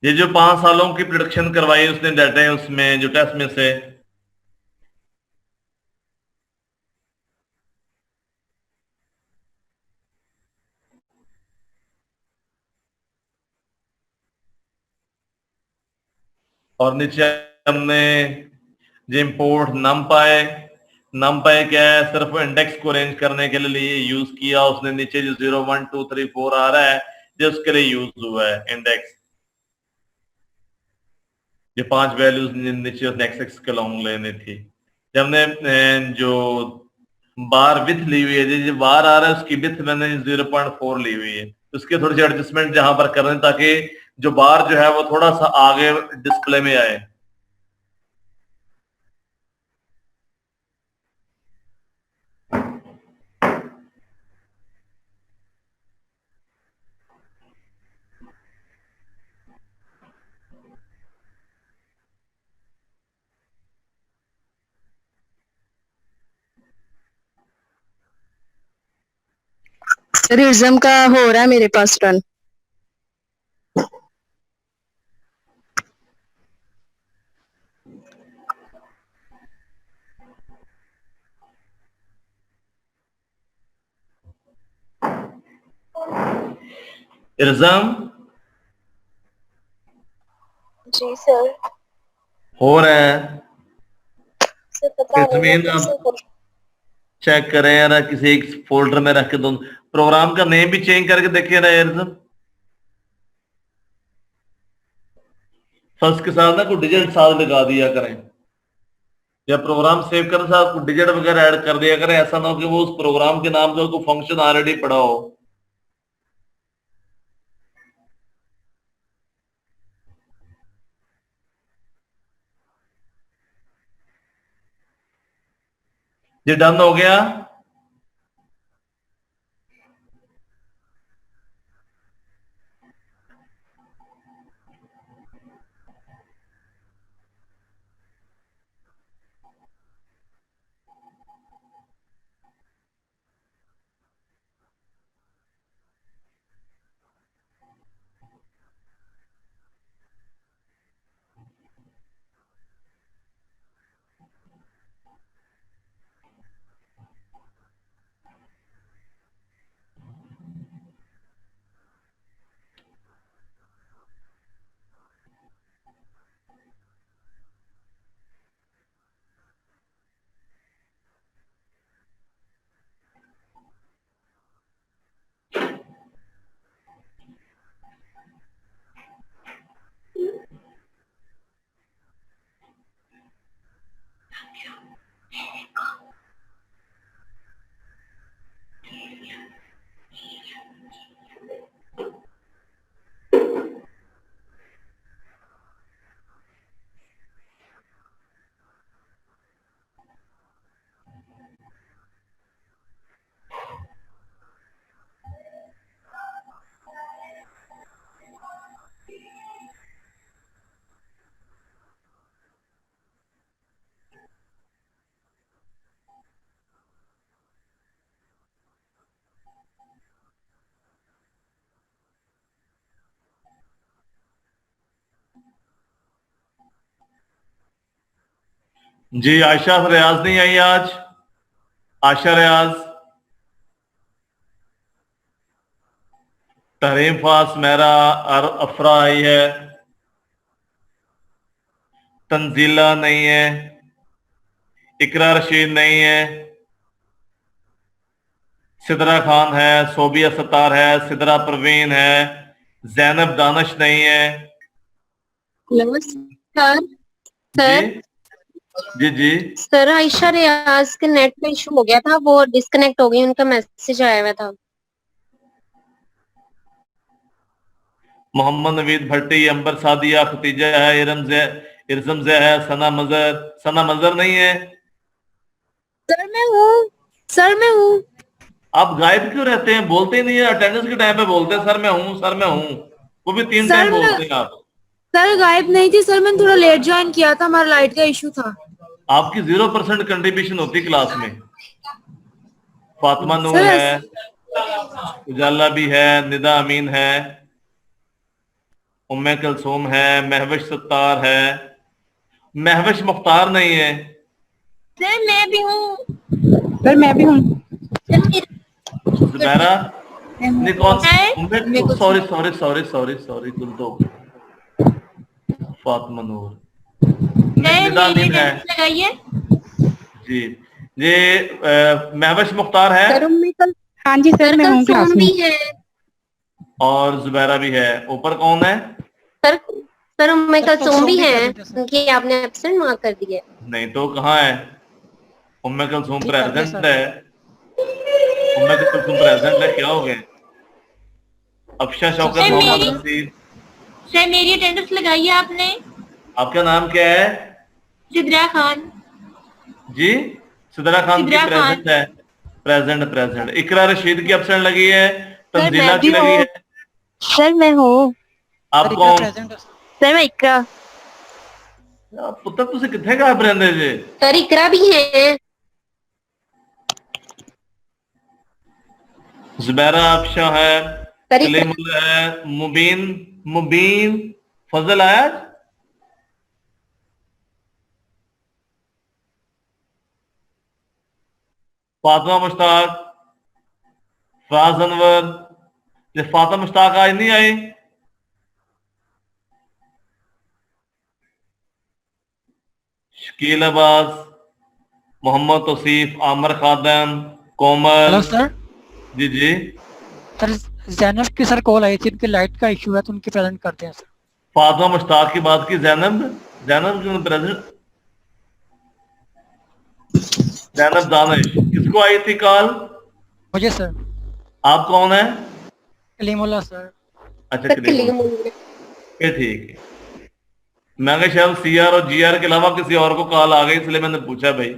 ये जो 5 सालों की प्रोडक्शन करवाई उसने डाटा, उसमें जो टेस्ट में से, और नीचे हमने जो इंपोर्ट नम पाए क्या है, सिर्फ इंडेक्स को रेंज करने के लिए यूज किया उसने। नीचे जो 0 1 2 3 4 आ रहा है, जो उसके लिए यूज हुआ है इंडेक्स। ये 5 वैल्यूज नीचे उसने एक्स एक्स के लॉन्ग लेनी थी। जब हमने जो बार विथ ली हुई है, जो बार आ रहा है उसकी विथ मैंने 0.4 ली हुई है। उसके थोड़ी सी एडजस्टमेंट जहां पर करने, ताकि जो बार जो है वो थोड़ा सा आगे डिस्प्ले में आए। रिज्म का हो रहा है मेरे पास रन। इल्जाम जी सर। हो रहा है। सर पता नहीं जमीन मैं कैसे अब करूं। चेक करें यार, किसी एक फोल्डर में रख के दो। प्रोग्राम का नेम भी चेंज करके देखिए ना यार। फर्स्ट के साथ ना कोई डिजिट साथ लगा दिया करें, या प्रोग्राम सेव करने साथ कोई डिजिट वगैरह ऐड कर दिया करें। ऐसा ना हो कि वो उस प्रोग्राम के नाम का कोई फंक्शन ऑलरेडी पड़ा हो। ये डन हो गया। जी आयशा रियाज नहीं आई आज। आशा रियाज, तहरीम फास मेरा और अफरा आई है। तंजीला नहीं है। इकरा रशीद नहीं है। सिदरा खान है। सोबिया सत्तार है। सिदरा परवीन है। जैनब दानिश नहीं है। नमस्कार जी सर। जी जी। सर आयशा रियाज के नेट में इशू हो गया था, वो डिस्कनेक्ट हो गई, उनका मैसेज आया हुआ था। मोहम्मद नवीद भट्टी, अंबर सादिया, खतीजा है, इरजम ज़े है, सना मजर नहीं है। सर मैं हूँ। सर मैं हूँ। आप गायब क्यों रहते हैं? बोलते ही नहीं है। अटेंडेंस के टाइम पे बोलते हैं सर मैं हूँ, सर मैं हूँ। वो भी 3 टाइम बोलते हैं आप। सर गायब नहीं थी सर, मैंने थोड़ा लेट ज्वाइन किया था, हमारा लाइट का इशू था। आपकी 0% कंट्रीब्यूशन होती क्लास में। फातिमा नूर सर है। उजाला भी है। निदा अमीन है। उम्मे कलसूम है। महविश सत्तार है। महविश मुख्तार नहीं है। सर मैं भी हूँ। सर मैं भी हूँ। जुबैरा नहीं कौन? कुछ sorry sorry sorry sorry sorry, कुल तो फातिमा नूर। निदा अमीन है लगाइए। जी। ये महविश मुख्तार है। सर उम्मी कल हाँ जी सर मैं हूँ क्लास में। भी है। और जुबैरा भी है। ऊपर कौन है? सर सर उम्मी कल भी है, उनकी आपने एब्सेंट मार्क कर दी है। नहीं तो कहाँ है? उम्मे कलसूम प्रेजेंट है। उम्मे कलसूम प्रेजेंट है। क्या हो गया? अफशा शौकत मोहम्मद नसीर। सर मेरी अटेंडेंस लगाई है आपने। आपका नाम क्या है? सिद्रा खान। जी सिदरा खान की सिदरा खान। प्रेजेंट है। Present present. इकरा रशीद की एब्सेंट लगी है। सर तंजीला मैं की भी लगी हूँ। है। सर मैं हूँ। आप कौन? सर मैं इकरा। पुत्र तुझे कितने गायब रहंदे जे? सर इकरा भी है। जुबैरा अफशा है। सर कलीमुल है। मुबीन मुबीन फजल आया। फातिमा मुश्ताक। फराज अनवर। ये फातिमा मुश्ताक आज नहीं आई। शकील अब्बास। मोहम्मद तौसीफ, आमिर खादम, कोमल। Hello sir. जी जी सर जैनब की सर कॉल आई थी, उनकी लाइट का इशू है तो उनकी प्रेजेंट करते हैं सर। फातिमा मुश्ताक की बात की, जैनब जैनब क्यों प्रेजेंट? जैनब दानिश, किसको आई थी कॉल? मुझे सर। आप कौन है? कलीमुल्लाह सर। अच्छा कलीम, ये ठीक है। मैं कहा शायद सीआर और जीआर के अलावा किसी और को कॉल आ गई, इसलिए मैंने पूछा भाई।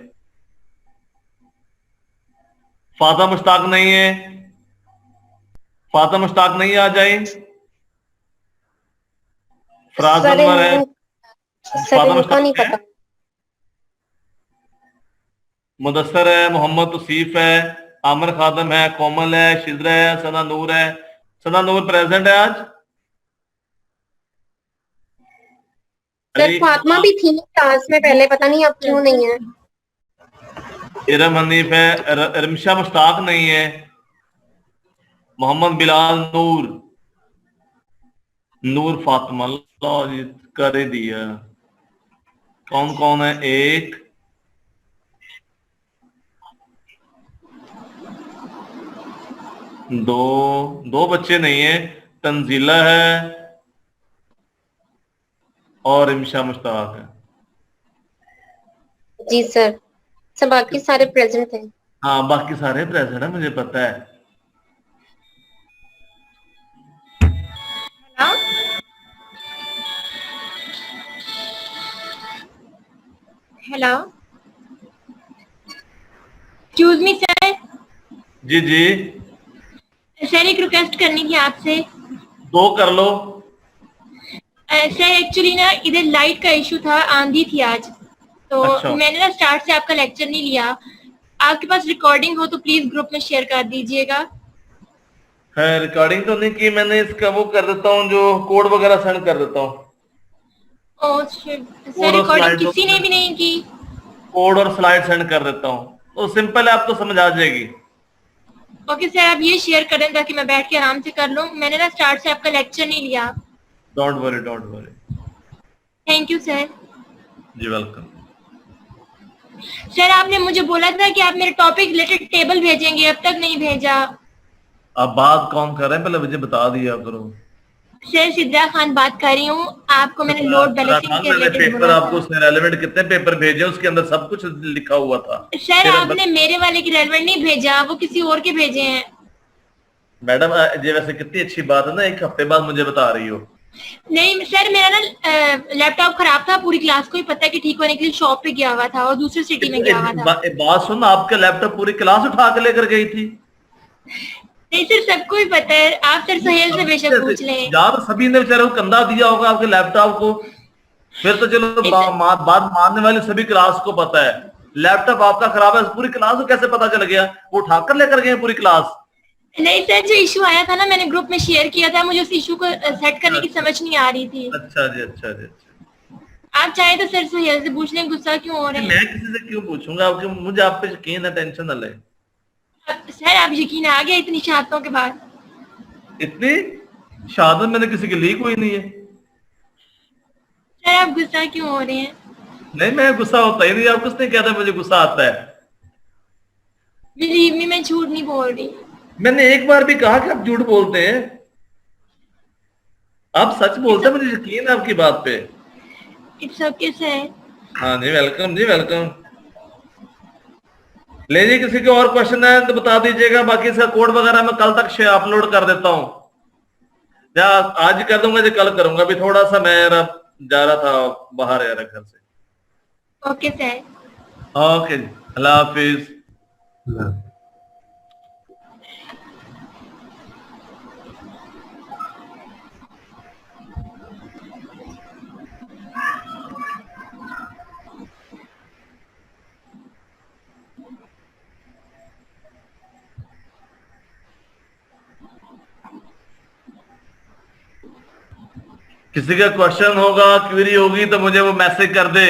फातिमा मुश्ताक नहीं है? फातिमा मुश्ताक नहीं आ जाए? फराज अनवर है? फातिमा मुश्ताक नहीं पता। मुदस्सर है, मोहम्मद तौसीफ है, आमिर खादम है, कोमल है, शिजरा है, सना नूर है। सना नूर प्रेजेंट है आज? सर फातिमा भी थी क्लास में पहले, पता नहीं अब क्यों नहीं है। इरम हनीफ है, रिमशा मुश्ताक नहीं है, मोहम्मद बिलाल नूर, नूर फातिमा, अल्लाह जी कर ही दिया। कौन कौन है? एक, दो, दो बच्चे नहीं है, तंजीला है और इमशा मुश्ताक है। जी सर, सब बाकी सारे प्रेजेंट हैं। हाँ बाकी सारे प्रेजेंट है, मुझे पता है। Hello, excuse me sir. जी जी सर एक रिक्वेस्ट करनी थी आपसे। दो कर लो। सर एक्चुअली ना इधर लाइट का इशू था, आंधी थी आज, तो अच्छा। मैंने ना स्टार्ट से आपका लेक्चर नहीं लिया। आपके पास रिकॉर्डिंग हो तो प्लीज ग्रुप में शेयर कर दीजिएगा। है रिकॉर्डिंग तो नहीं की मैंने, इसका वो कर देता हूँ, जो कोड वगैरह सेंड कर देता हूँ। ओह शिट, सर रिकॉर्डिंग किसी ने भी नहीं की। कोड और स्लाइड सेंड कर देता हूँ, तो सिंपल है, आपको समझ आ जाएगी। ओके सर, आप ये शेयर करें ताकि मैं बैठ के आराम से कर लूँ। मैंने ना स्टार्ट से आपका लेक्चर नहीं लिया। Don't worry don't worry. Thank you sir. जी वेलकम। सर आपने मुझे बोला था कि आप मेरे टॉपिक रिलेटेड टेबल भेजेंगे, अब तक नहीं भेजा। अब बात कौन कर रहे हैं पहले मुझे बता दिया करो। सर सिद्रा खान बात कर रही हूँ, आपको मैंने लोड बैलेंसिंग के रिलेटेड पेपर बोला आपको उसने रेलेवेंट कितने पेपर भेजे, उसके अंदर सब कुछ लिखा हुआ था। सर आपने मेरे वाले की रेलेवेंट नहीं भेजा, वो किसी और के भेजे हैं। मैडम ये वैसे कितनी अच्छी बात है ना, एक हफ्ते बाद मुझे बता रही हो। नहीं सर, मेरा ना लैपटॉप खराब था, पूरी क्लास को ही पता है कि ठीक होने के लिए शॉप पे गया हुआ था और दूसरी सिटी में गया हुआ था। बात सुन, आपका लैपटॉप पूरी क्लास उठा के लेकर गई थी। नहीं सर, सबको ही पता है, आप सर सुहेल से बेशक पूछ लें। यार सभी ने बेचारे को कंधा दिया होगा आपके लैपटॉप को, फिर तो चलो बात मानने वाली सभी क्लास को पता है। लैपटॉप आपका खराब है, पूरी क्लास को कैसे पता चल गया? वो उठाकर लेकर गए पूरी क्लास। नहीं सर, जो इशू आया था ना मैंने ग्रुप में शेयर किया था, मुझे उस इशू को सेट करने की समझ नहीं आ रही थी। अच्छा जी अच्छा जी अच्छा। आप चाहे तो सर सुहेल से पूछ लें, गुस्सा क्यों हो रहे हैं? मैं किसी से क्यों पूछूंगा, आपके मुझे आप पे यकीन है, टेंशन न ले। सर आप यकीन आ गया इतनी शहादतों के बाद? इतनी शहादत मैंने किसी की लीक हुई नहीं है। सर आप गुस्सा क्यों हो रहे हैं? नहीं मैं गुस्सा होता ही नहीं, आप किसने कहता है मुझे गुस्सा आता है? बिलीव मी, मैं झूठ नहीं बोल रही। मैंने एक बार भी कहा कि आप झूठ बोलते हैं, आप सच बोलते हैं, मुझे यकीन है आपकी बात पे। It's okay sir. हाँ जी वेलकम जी वेलकम। ले जी, किसी के और क्वेश्चन है तो बता दीजिएगा, बाकी इसका कोड वगैरह मैं कल तक अपलोड कर देता हूँ, या आज कर दूंगा जी कल करूंगा। अभी थोड़ा सा मैं जा रहा था बाहर यार घर से। Okay sir. ओके जी, अल्लाह हाफिज। किसी का क्वेश्चन होगा, क्वेरी होगी तो मुझे वो मैसेज कर दे।